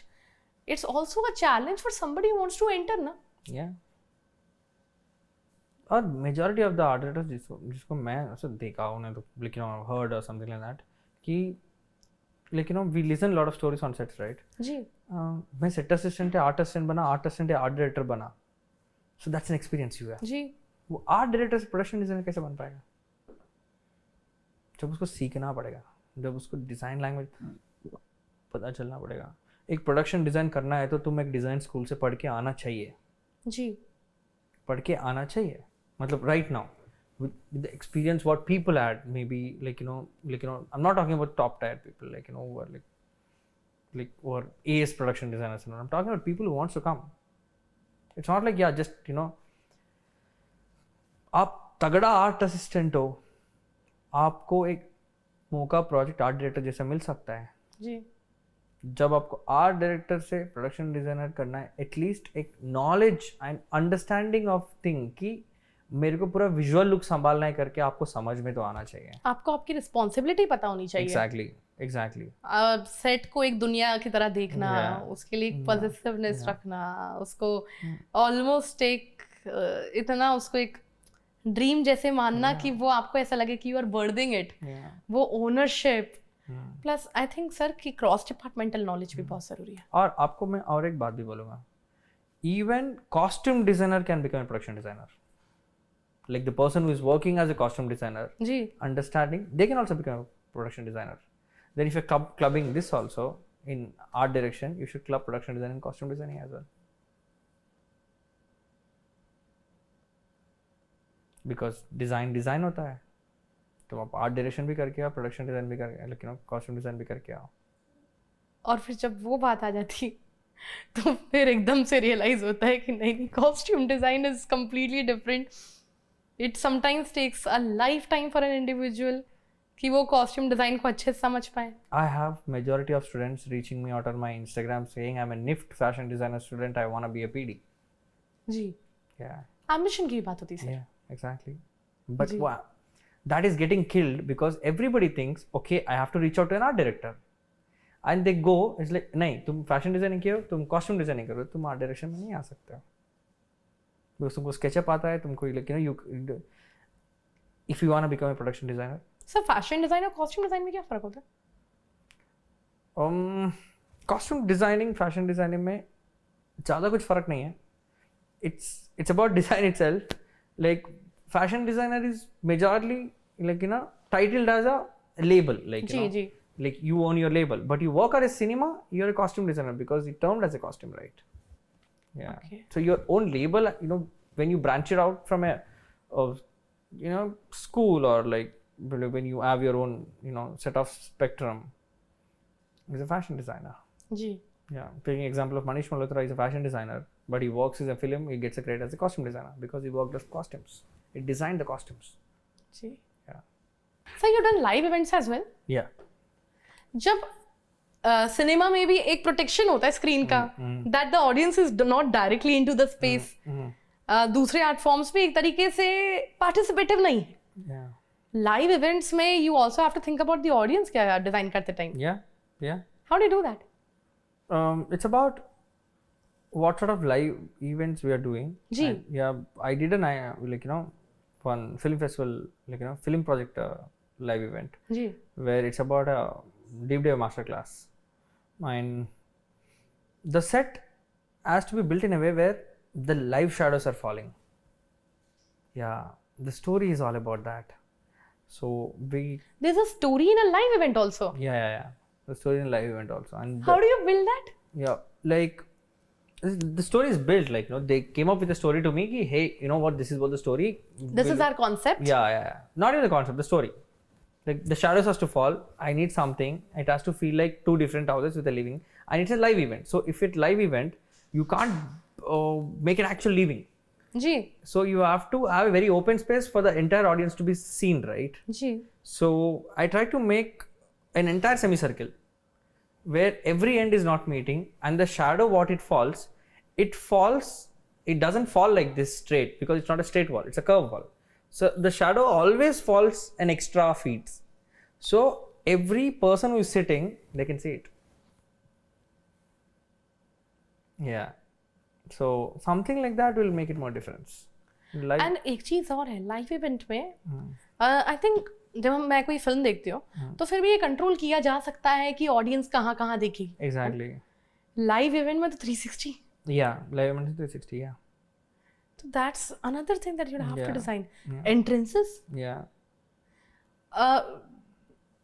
It's also a challenge for somebody who wants to enter, na? Yeah. और majority of the art directors जिसको मैं ऐसे देखा उन्हें तो like you know heard or something like that कि like you know we listen a lot of stories on sets, right? जी. मैं set assistant है, art assistant बना, art assistant है, art director बना. So that's an experience you have. जी. वो art director से production designer कैसे बन पाएगा? जब उसको सीखना पड़ेगा, जब उसको डिज़ाइन लैंग्वेज पता चलना पड़ेगा. एक प्रोडक्शन डिज़ाइन करना है तो तुम एक डिज़ाइन स्कूल से पढ़ के आना चाहिए. जी. पढ़ के आना चाहिए. मतलब right now with the experience what people had, maybe like you know I'm not talking about top tier people like you know who are like or AS production designers. I'm talking about people who wants to come. It's not like yeah just you know आप तगड़ा art assistant हो, आपको एक मौका project art director जैसा मिल सकता है. जी. जब आपको आर्ट डायरेक्टर से प्रोडक्शन डिजाइनर करना है, एटलीस्ट एक knowledge and understanding of thing कि मेरे को पूरा विजुअल लुक संभालना है करके आपको समझ में तो आना चाहिए. आपको आपकी रिस्पॉन्सिबिलिटी पता होनी चाहिए. एग्जैक्टली. सेट को एक दुनिया की तरह देखना, उसके लिए एक पॉजिटिवनेस रखना, उसको ऑलमोस्ट एक इतना उसको एक ड्रीम जैसे मानना कि वो आपको ऐसा लगे कि यू आर बर्डिंग इट. वो ownership plus I think sir कि क्रॉस डिपार्टमेंटल नॉलेज भी बहुत जरूरी है. और आपको मैं और एक बात भी बोलूँगा, even costume designer can become a production designer. Like the person who is working as a costume designer, जी, understanding, they can also become a production designer. Then if you clubbing this also in art direction, you should club production designing and costume designing as well. Because design होता है तो आप art direction भी करके आओ, production design भी करके, लेकिन कॉस्ट्यूम डिज़ाइन भी करके आओ. और फिर जब वो बात आ जाती तो फिर एकदम से रियलाइज होता है कि नहीं, costume design is completely different. It sometimes takes a life time for an individual कि वो कॉस्ट्यूम डिज़ाइन को अच्छे से समझ पाए. I have majority of students reaching me out on my Instagram saying I am a NIFT fashion designer student, I want to be a PD. जी. Ambition की बात होती है. Exactly. But that is getting killed because everybody thinks, okay, I have to reach out to an art director. And they go, it's like, नहीं, तुम fashion designing किए हो, तुम कॉस्ट्यूम डिजाइनिंग करो, तुम आर्ट डायरेक्शन में नहीं आ सकते हो. बिकॉज तुमको स्केचअप आता है, तुमको like you know if you want to become a production designer. Sir fashion design और कॉस्ट्यूम डिजाइन में क्या फर्क होता है? कॉस्ट्यूम डिजाइनिंग फैशन डिजाइनिंग में ज़्यादा कुछ फर्क नहीं है. It's about design itself. Like fashion designer is majorly like you know titled as a label, like you know, like you own your label, but you work at a cinema, you're a costume designer because it's termed as a costume, right? Yeah. Okay. So your own label, you know, when you branch it out from a you know school or like when you have your own you know set of spectrum, is a fashion designer. जी. Yeah, taking example of Manish Malhotra, is a fashion designer, but he works as a film, he gets a credit as a costume designer because he worked as costumes. He designed the costumes. जी. Yeah. So you done live events as well? Yeah. जब cinema में भी एक protection होता है screen का, that the audience is not directly into the space. दूसरे art forms में एक तरीके से पार्टिसिपेटिव नहीं है. लाइव इवेंट्स में you also have to think about the audience क्या डिजाइन करते time. How do you do that? It's about what sort of live events we are doing. Ji. I did one film festival, film project live event. Ji. Where it's about a deep dive masterclass, and the set has to be built in a way where the live shadows are falling. The story is all about that. So there's a story in a live event also. Yeah. The story in a live event also. And how do you build that? The story is built, they came up with a story to me ki, hey, you know what, this is what the story. This is our concept. Yeah. Not even the concept, the story. Like the shadows has to fall. I need something. It has to feel like two different houses with a living, and it's a live event. So if it's live event, you can't make it actual living. Ji. So you have to have a very open space for the entire audience to be seen, right? Ji. So I try to make an entire semicircle where every end is not meeting, and the shadow what it falls, it doesn't fall like this straight because it's not a straight wall, it's a curved wall. So the shadow always falls an extra feet. So every person who is sitting, they can see it. Yeah. So something like that will make it more difference. And एक चीज और है live event में, I think जब मैं कोई film देखती हूँ तो फिर भी ये कंट्रोल किया जा सकता है कि ऑडियंस कहाँ कहाँ देखेगी. Exactly. लाइव इवेंट में तो 360. Yeah, live event is 360. Yeah. So that's another thing that you have to design. Entrances. Yeah.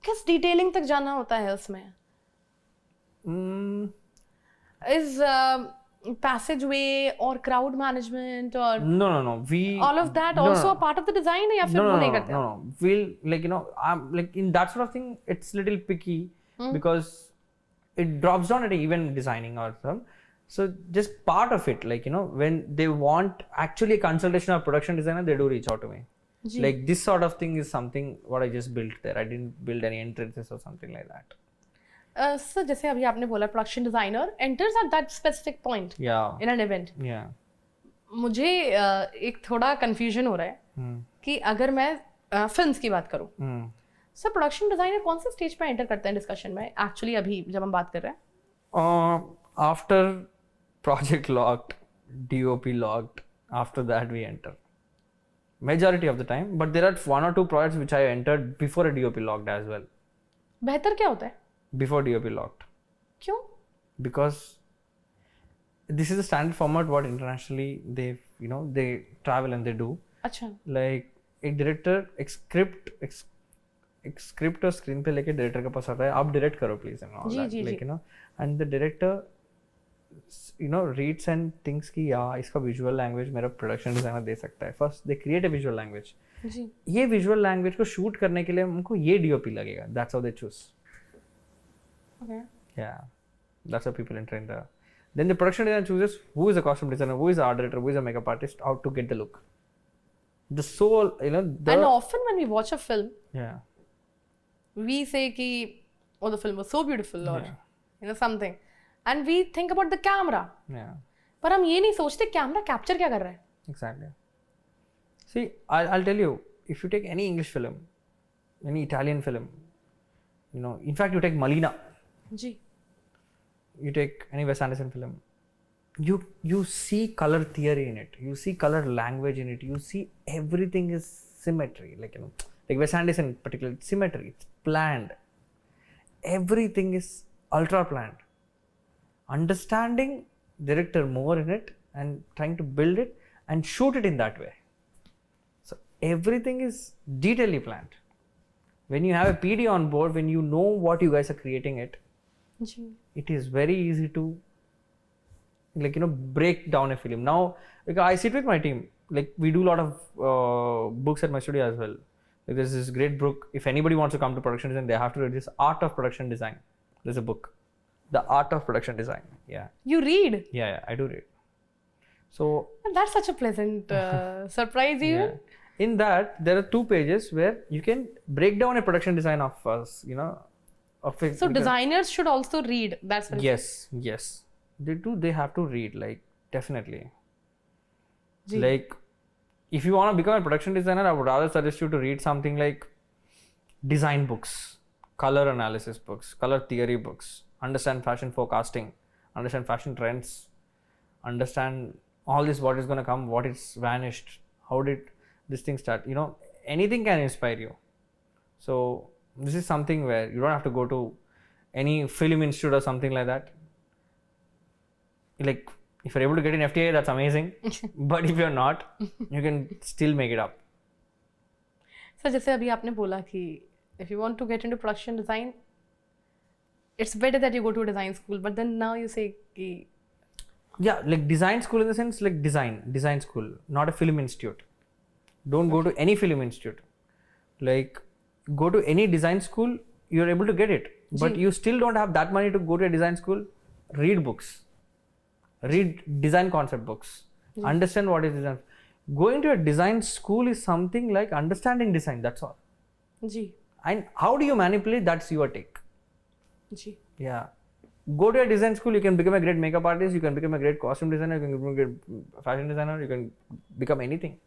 किस डिटेलिंग तक जाना होता है उसमें? Is passageway or crowd management or no we all of that also a part of the design या फिर वो नहीं करते? No, we'll I'm in that sort of thing it's little picky because it drops down at even designing or some. So just part of it, when they want actually a consultation or production designer, they do reach out to me. Ji. Like this sort of thing is something what I just built there. I didn't build any entrances or something like that. So जैसे अभी आपने बोला production designer enters at that specific point in an event. Yeah. मुझे एक थोड़ा confusion हो रहा है कि अगर मैं फिल्म्स की बात करूँ, सर प्रोडक्शन डिजाइनर कौन से स्टेज पे एंटर करते हैं डिस्कशन में एक्चुअली अभी जब हम बात कर रहे हैं? After project locked, DOP locked, after that we enter. Majority of the time, but there are 1 or 2 projects which I entered before a DOP locked as well. बेहतर क्या होता है? Before DOP locked. क्यों? Because this is the standard format what internationally they travel and they do. अच्छा. Like एक director एक script और screen पे लेके director के पास आता है, आप direct करो please and all that. Like and the director reads and thinks कि इसका visual language मेरा production designer दे सकता है. First they create a visual language. जी. ये visual language को shoot करने के लिए उनको ये DOP लगेगा. That's how they choose. Okay. Yeah, that's how people enter in the. Then the production designer chooses who is a costume designer, who is the art director, who is a makeup artist, how to get the look. The soul, And often when we watch a film, we say कि oh the film was so beautiful or something, and we think about the camera. Yeah. पर हम ये नहीं सोचते camera capture क्या कर रहा है. Exactly. See, I'll tell you, if you take any English film, any Italian film, in fact you take Malina. Ji. You take any Wes Anderson film, you see color theory in it, you see color language in it, you see everything is symmetry, like Wes Anderson particularly, symmetry, it's planned, everything is ultra planned. Understanding director more in it and trying to build it and shoot it in that way. So everything is detailedly planned. When you have a PD on board, when you know what you guys are creating it is very easy to break down a film. Now I sit with my team, we do a lot of books at my studio as well. There's this great book, if anybody wants to come to production design, they have to read this Art of Production Design. There's a book, The Art of Production Design. Yeah. You read? Yeah, I do read. So that's such a pleasant surprise even. Yeah. In that there are 2 pages where you can break down a production design of us, So designers should also read. That's what yes, they do. They have to read, like, definitely. Ji. Like, if you want to become a production designer, I would rather suggest you to read something like design books, color analysis books, color theory books, understand fashion forecasting, understand fashion trends, understand all this, what is going to come, what is vanished, how did this thing start. You know, anything can inspire you. So this is something where you don't have to go to any film institute or something like that. Like, if you're able to get an FTA, that's amazing. But if you're not, you can still make it up. So जैसे अभी आपने बोला कि if you want to get into production design, it's better that you go to a design school. But then now you say कि Yeah, like design school in the sense like design school, not a film institute. Don't go to any film institute. Like, go to any design school, you're able to get it. But you still don't have that money to go to a design school. Read books. Read design concept books. Understand what is design. Going to a design school is something like understanding design, that's all. Ji. And how do you manipulate, that's your take. Ji. Yeah. Go to a design school, you can become a great makeup artist, you can become a great costume designer, you can become a great fashion designer, you can become anything.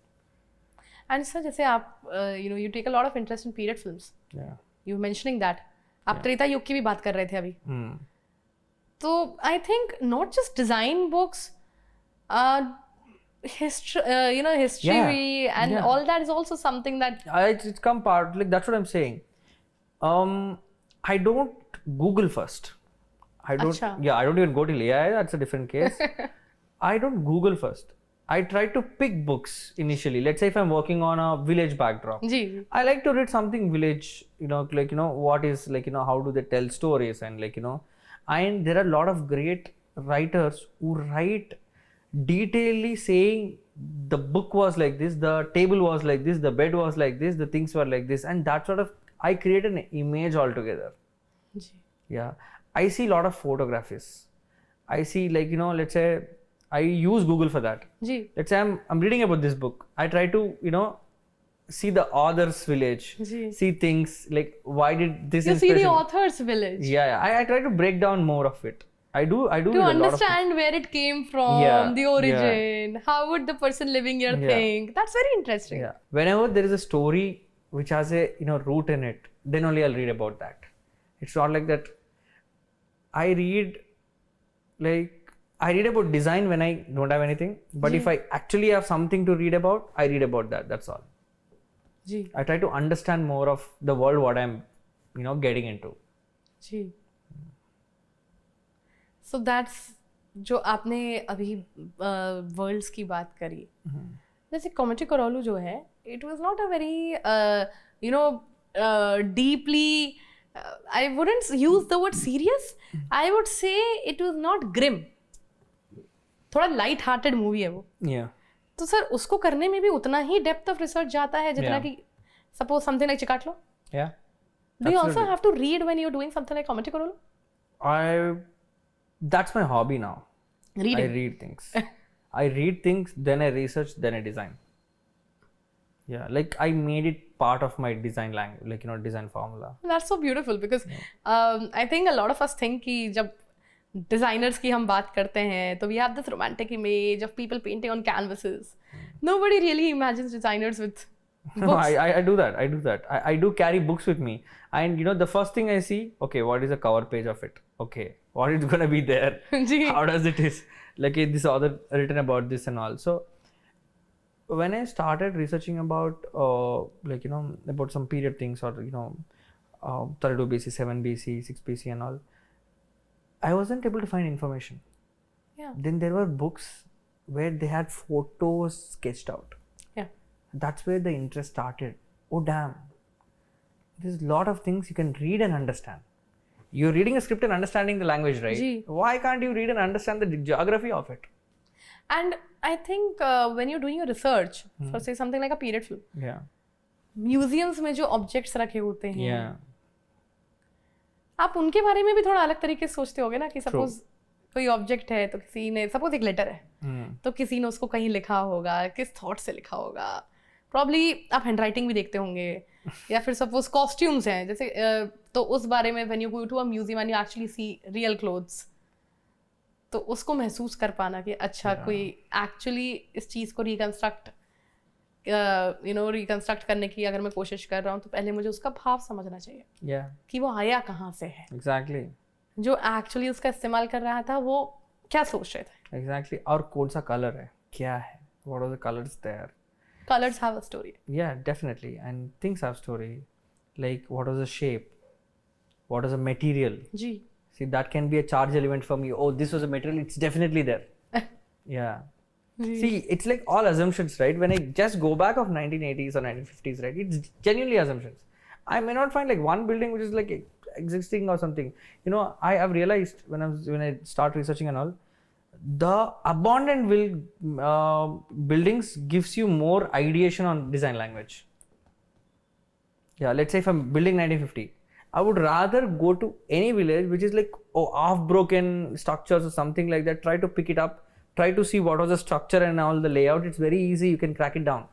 And sir, जैसे आप you know, you take a lot of interest in period films. Yeah. You mentioning that. आप त्रेता युग की भी बात कर रहे थे अभी. So I think not just design books, history, you know, history and all that is also something that It's come part, like, that's what I'm saying. I don't Google first. I don't. Achha. Yeah, I don't even go to AI. That's a different case. I don't Google first. I try to pick books initially. Let's say if I'm working on a village backdrop, ji. I like to read something village. You know, like, you know, what is, like, you know, how do they tell stories, and, like, you know, and there are a lot of great writers who write detailedly saying the book was like this, the table was like this, the bed was like this, the things were like this, and that sort of, I create an image altogether. Ji. Yeah, I see a lot of photographies. I see, like, you know, let's say I use Google for that. Ji. Let's say I'm reading about this book. I try to, you know, see the author's village, ji. see things like, why did this You see the inspiration- author's village. Yeah, I try to break down more of it. I do To with a lot of understand where it came from, Yeah, the origin, how would the person living here think. That's very interesting. Yeah. Whenever there is a story which has a, you know, root in it, then only I'll read about that. It's not like that. I read about design when I don't have anything. But if I actually have something to read about, I read about that. That's all. Ji. I try to understand more of the world, what I'm, you know, getting into. Ji. So that's जो आपने अभी world's की बात करी. जैसे comedy कोरोलू जो है, it was not a very you know deeply I wouldn't use the word serious. I would say it was not grim. थोड़ा लाइट हार्टेड मूवी है वो. Yeah. तो सर उसको करने में भी उतना ही डेप्थ ऑफ रिसर्च जाता है जितना कि सपोज समथिंग लाइक चिकाटलो. Yeah. Do you also have to read when you're doing something like Comedy Korolu? That's my hobby now. Reading. I read things. I read things, then I research, then I design. Yeah, like I made it part of my design language, like, you know, design formula. That's so beautiful because I think a lot of us think कि जब designers की हम बात करते हैं तो we have this romantic image of people painting on canvases. Nobody really imagines designers with No, I do that. I do carry books with me. And, you know, the first thing I see, okay, what is the cover page of it? Okay, what is going to be there? How does it is? Like, this author written about this and all. So, when I started researching about, like, you know, about some period things or, you know, 32 BC, 7 BC, 6 BC and all, I wasn't able to find information. Yeah. Then there were books where they had photos sketched out. Yeah. That's where the interest started. Oh damn, there's a lot of things you can read and understand. You're reading a script and understanding the language, right? Ji. Why can't you read and understand the geography of it? And I think when you're doing your research for say something like a period film, Yeah. Museums में जो objects रखे होते हैं, Yeah. आप उनके बारे में भी थोड़ा अलग तरीके से सोचते होगे ना कि सपोज कोई ऑब्जेक्ट है तो किसी ने सपोज एक लेटर है तो किसी ने उसको कहीं लिखा होगा, किस थॉट से लिखा होगा. प्रॉब्ली आप हैंडराइटिंग भी देखते होंगे. या फिर सपोज कॉस्ट्यूम्स हैं जैसे तो उस बारे में when you go to a museum and you actually see real clothes, तो उसको महसूस कर पाना कि अच्छा कोई एक्चुअली इस चीज़ को रिकंस्ट्रक्ट रिकंस्ट्रक्ट करने की अगर मैं कोशिश कर रहा हूँ तो पहले मुझे उसका भाव समझना चाहिए कि वो आया कहाँ से है, एग्जैक्टली जो एक्चुअली उसका इस्तेमाल कर रहा था वो क्या सोच रहे थे। एग्जैक्टली और कौन सा कलर है, क्या है, what are the colours there, colours have a story, yeah definitely, and things have story, like what was the shape, what was the material. जी See, that can be a charge element from you. Oh, this was a material, it's definitely there. Yeah. See, it's like all assumptions, right? When I just go back of 1980s or 1950s, right? It's genuinely assumptions. I may not find like one building which is like existing or something. You know, I have realized when I start researching and all, the abundant buildings gives you more ideation on design language. Yeah, let's say if I'm building 1950, I would rather go to any village which is like half broken structures or something like that. Try to pick it up, try to see what was the structure and all the layout. It's very easy, you can crack it down.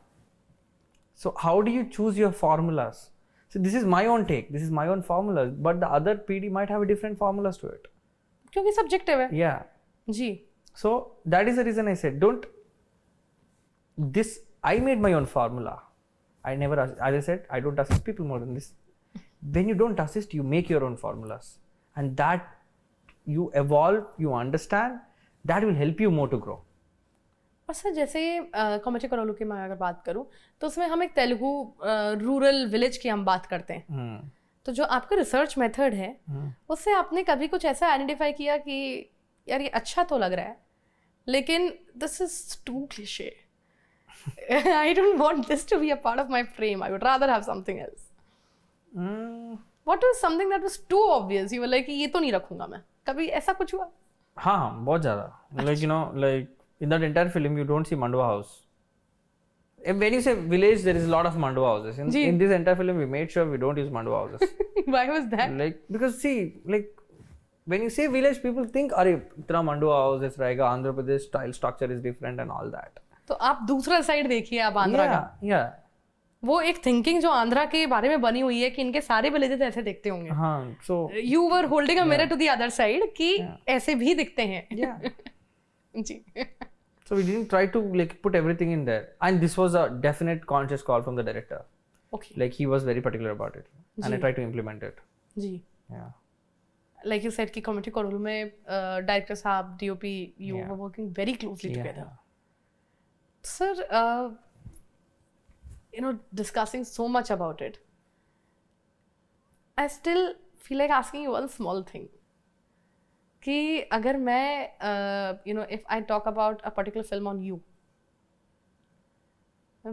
So how do you choose your formulas? So this is my own take, this is my own formulas, but the other PD might have a different formulas to it. क्योंकि subjective है। Yeah. जी। So that is the reason I said I made my own formula. I never, as I said, I don't assist people more than this. When you don't assist, you make your own formulas, and that you evolve, you understand, that will help you more to grow. और sir जैसे comedy करोलू की मैं अगर बात करूं तो उसमें हम एक तेलुगु रूरल विलेज की हम बात करते हैं, तो जो आपका रिसर्च मेथड है उससे आपने कभी कुछ ऐसा आइडेंटिफाई किया कि यार ये अच्छा तो लग रहा है लेकिन this is too cliche, I don't want this to be a part of my frame, I would rather have something else. What was something that was too obvious, you were like ये तो नहीं रखूंगा मैं, कभी ऐसा कुछ हुआ? हाँ, बहुत ज़्यादा. Like you know, like in that entire film you don't see Mandua house. When you say village, there is a lot of Mandua houses. In this entire film, we made sure we don't use Mandua houses. Why was that? Like because see, like when you say village, people think, अरे इतना Mandua houses रहेगा, Andhra Pradesh style structure is different and all that. तो आप दूसरा side देखिए आप आंध्रा का. Yeah. वो एक थिंकिंग जो आंध्रा के बारे में बनी हुई है कि इनके सारे विलेजेस ऐसे दिखते होंगे. हाँ, so you were holding a mirror to the other side कि ऐसे भी दिखते हैं. Yeah. जी. So we didn't try to like put everything in there, and this was a definite conscious call from the director. Okay. Like he was very particular about it, and I tried to implement it. जी. Yeah. Like you said कि comedy करोल में director साहब, DOP, you were working very closely together. Sir, discussing so much about it, I still feel like asking you one small thing. कि अगर मैं, if I talk about a particular film on you,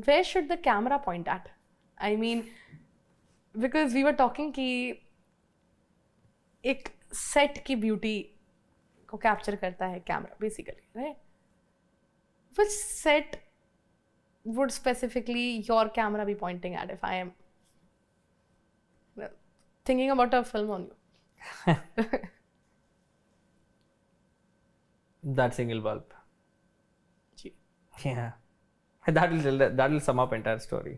where should the camera point at? I mean, because we were talking कि एक set की beauty को capture करता है camera basically, right? Which set would specifically your camera be pointing at if I am thinking about a film on you? That single bulb. Gee. Yeah. That will sum up entire story.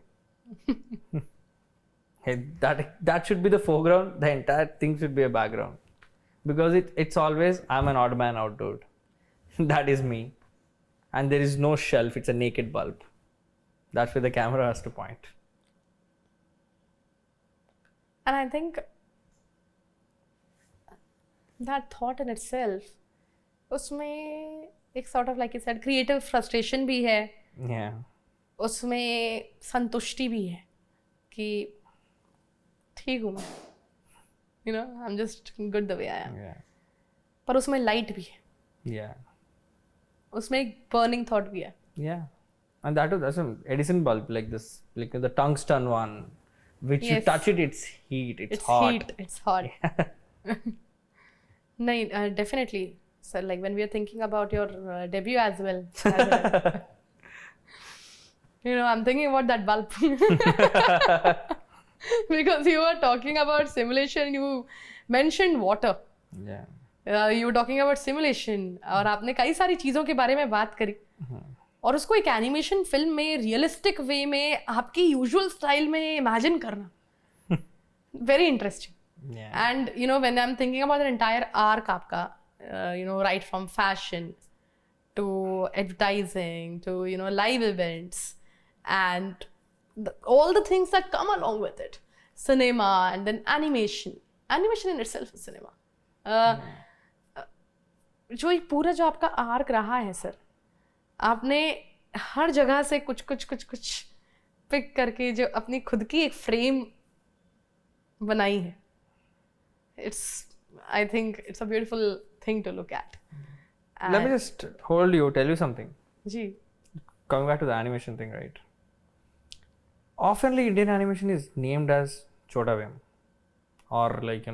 Hey, that should be the foreground. The entire thing should be a background, because it's always I'm an odd man out, dude. That is me, and there is no shelf. It's a naked bulb. That's where the camera has to point. And I think that thought in itself, उसमें एक sort of like you said creative frustration भी है. Yeah. उसमें संतुष्टि भी है कि ठीक हूँ मैं, I'm just good the way I am. Yeah. पर उसमें light भी है. Yeah. उसमें एक burning thought भी है. Yeah. And that's an Edison bulb like this, like the tungsten one, which you touch it, it's heat, it's hot. It's hot. No, definitely. So like when we are thinking about your debut as well. I'm thinking about that bulb. Because you were talking about simulation, you mentioned water. Yeah. You were talking about simulation और आपने कई सारी चीज़ों के बारे में बात करी. और उसको एक एनिमेशन फिल्म में रियलिस्टिक वे में आपकी यूजुअल स्टाइल में इमेजिन करना, very interesting. And you know when I am thinking about the entire arc आपका, you know right from fashion to advertising to, you know, live events and all the things that come along with it, cinema and then animation in itself is cinema. जो ये पूरा जो आपका arc रहा है sir, आपने हर जगह से कुछ पिक करके जो अपनी खुद की एक फ्रेम बनाई है. I think it's a beautiful thing to look at. Let me just tell you something. Ji. Coming back to the animation thing, right? Oftenly Indian animation is named as Chota Bhim, or like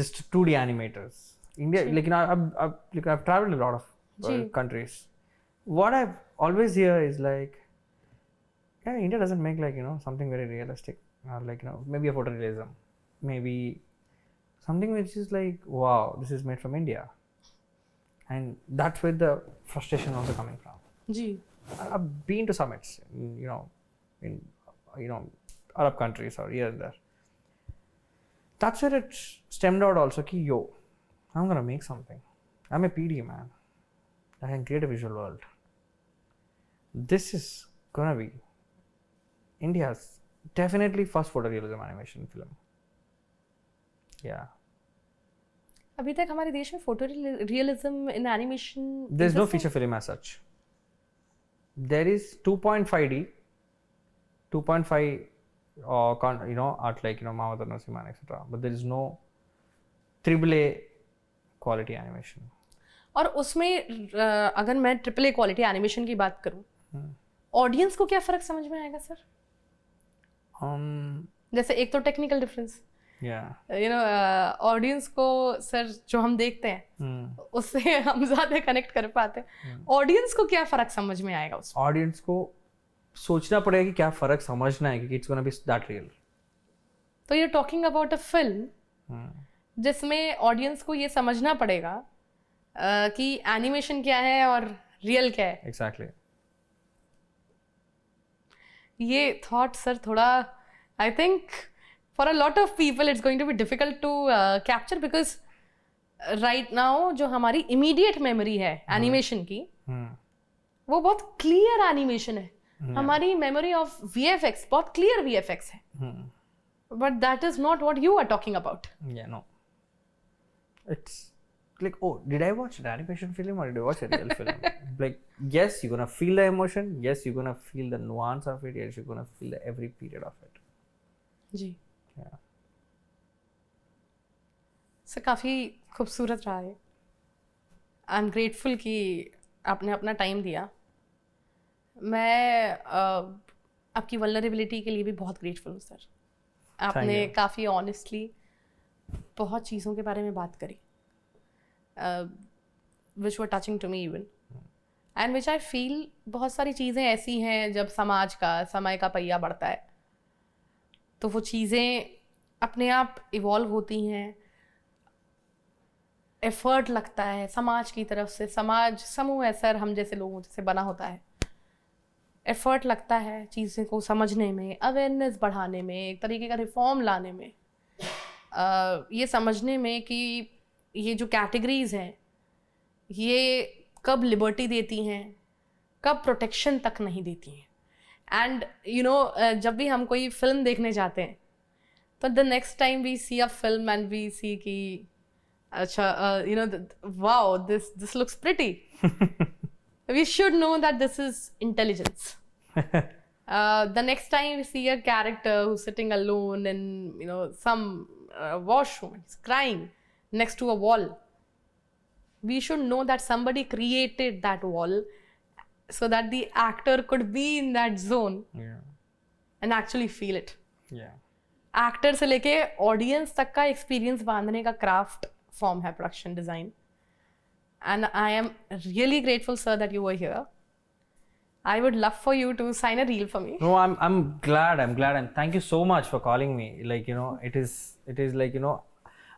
just 2D animators. India, like, you know, I've traveled a lot of countries. What I've always hear is like, yeah, India doesn't make like, you know, something very realistic, or like, you know, maybe a photorealism, maybe something which is like, wow, this is made from India. And that's where the frustration also coming from. Ji. I've been to summits, in Arab countries or here and there. That's where it stemmed out also ki, yo, I'm gonna make something. I'm a PD man. I can create a visual world. This is gonna be India's definitely first photorealism animation film. Yeah. अभी तक हमारे देश में photo realism in animation, there is no feature film as such. There is 2.5D, 2.5 art like, you know, Mahavata Narasimhan, etc. But there is no AAA quality animation. और उसमें अगर मैं AAA quality animation की बात करूं, audience को क्या फर्क समझ में आएगा सर? जैसे एक तो technical difference, you know, audience को सर जो हम देखते हैं उससे हम ज्यादा कनेक्ट कर पाते हैं. ऑडियंस को क्या फर्क समझ में आएगा उसमें? ऑडियंस को सोचना पड़ेगा कि क्या फर्क समझना है, कि it's gonna be that real. तो you are talking about a film जिसमें ऑडियंस को ये समझना पड़ेगा कि एनिमेशन क्या है और रियल क्या है. एग्जैक्टली. ये थॉट सर थोड़ा, I think for a lot of people it's going to be difficult to capture, because right now जो हमारी immediate memory है animation की, वो बहुत clear animation है. हमारी memory of VFX बहुत clear VFX है. But that is not what you are talking about. Yeah, no. It's like, oh, did I watch an animation film or did I watch a real film? Like, yes, you're gonna feel the emotion. Yes, you're gonna feel the nuance of it. Yes, you're gonna feel every period of it. जी. Yeah. Sir काफ़ी खूबसूरत रहा है. I am grateful कि आपने अपना time दिया. मैं आपकी वल्नरेबिलिटी के लिए भी बहुत ग्रेटफुल हूँ सर. आपने काफ़ी ऑनेस्टली बहुत चीज़ों के बारे में बात करी, which were touching to me even, and which I feel बहुत सारी चीज़ें ऐसी हैं जब समाज का समय का पहिया बढ़ता है तो वो चीज़ें अपने आप इवॉल्व होती हैं. एफर्ट लगता है समाज की तरफ से, समाज समूह है सर, हम जैसे लोगों से बना होता है. एफर्ट लगता है चीज़ें को समझने में, अवेयरनेस बढ़ाने में, एक तरीके का रिफॉर्म लाने में, ये समझने में कि ये जो कैटेगरीज हैं ये कब लिबर्टी देती हैं, कब प्रोटेक्शन तक नहीं देती हैं. एंड यू नो, जब भी हम कोई फिल्म देखने जाते हैं तो the next time we see a film and we see कि अच्छा, you know, wow, this looks pretty, we should know that this is intelligence. The next time we see a character who's sitting alone in, you know, some washroom, he's crying next to a wall, we should know that somebody created that wall so that the actor could be in that zone and actually feel it. Actor से लेके audience तक का experience बांधने का craft form है production design. And I am really grateful, sir, that you were here. I would love for you to sign a reel for me. No, I'm glad, and thank you so much for calling me. Like, you know, it is like, you know,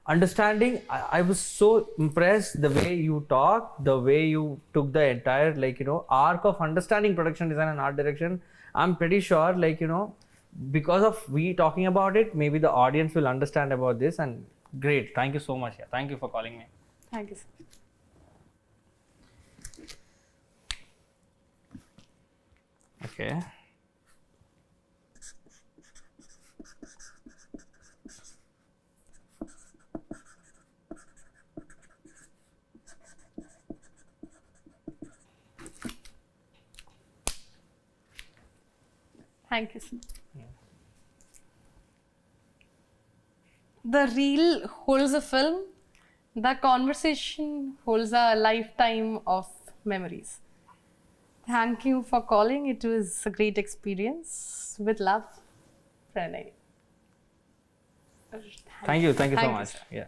understanding. I was so impressed the way you talk, the way you took the entire, like, you know, arc of understanding production design and art direction. I'm pretty sure, like, you know, because of we talking about it, maybe the audience will understand about this. And great, thank you so much. Yeah, thank you for calling me. Thank you, sir. Okay. Thank you, sir. The reel holds a film. The conversation holds a lifetime of memories. Thank you for calling. It was a great experience. With love, Pranay. Thank you so Thank you, much. sir. Yeah.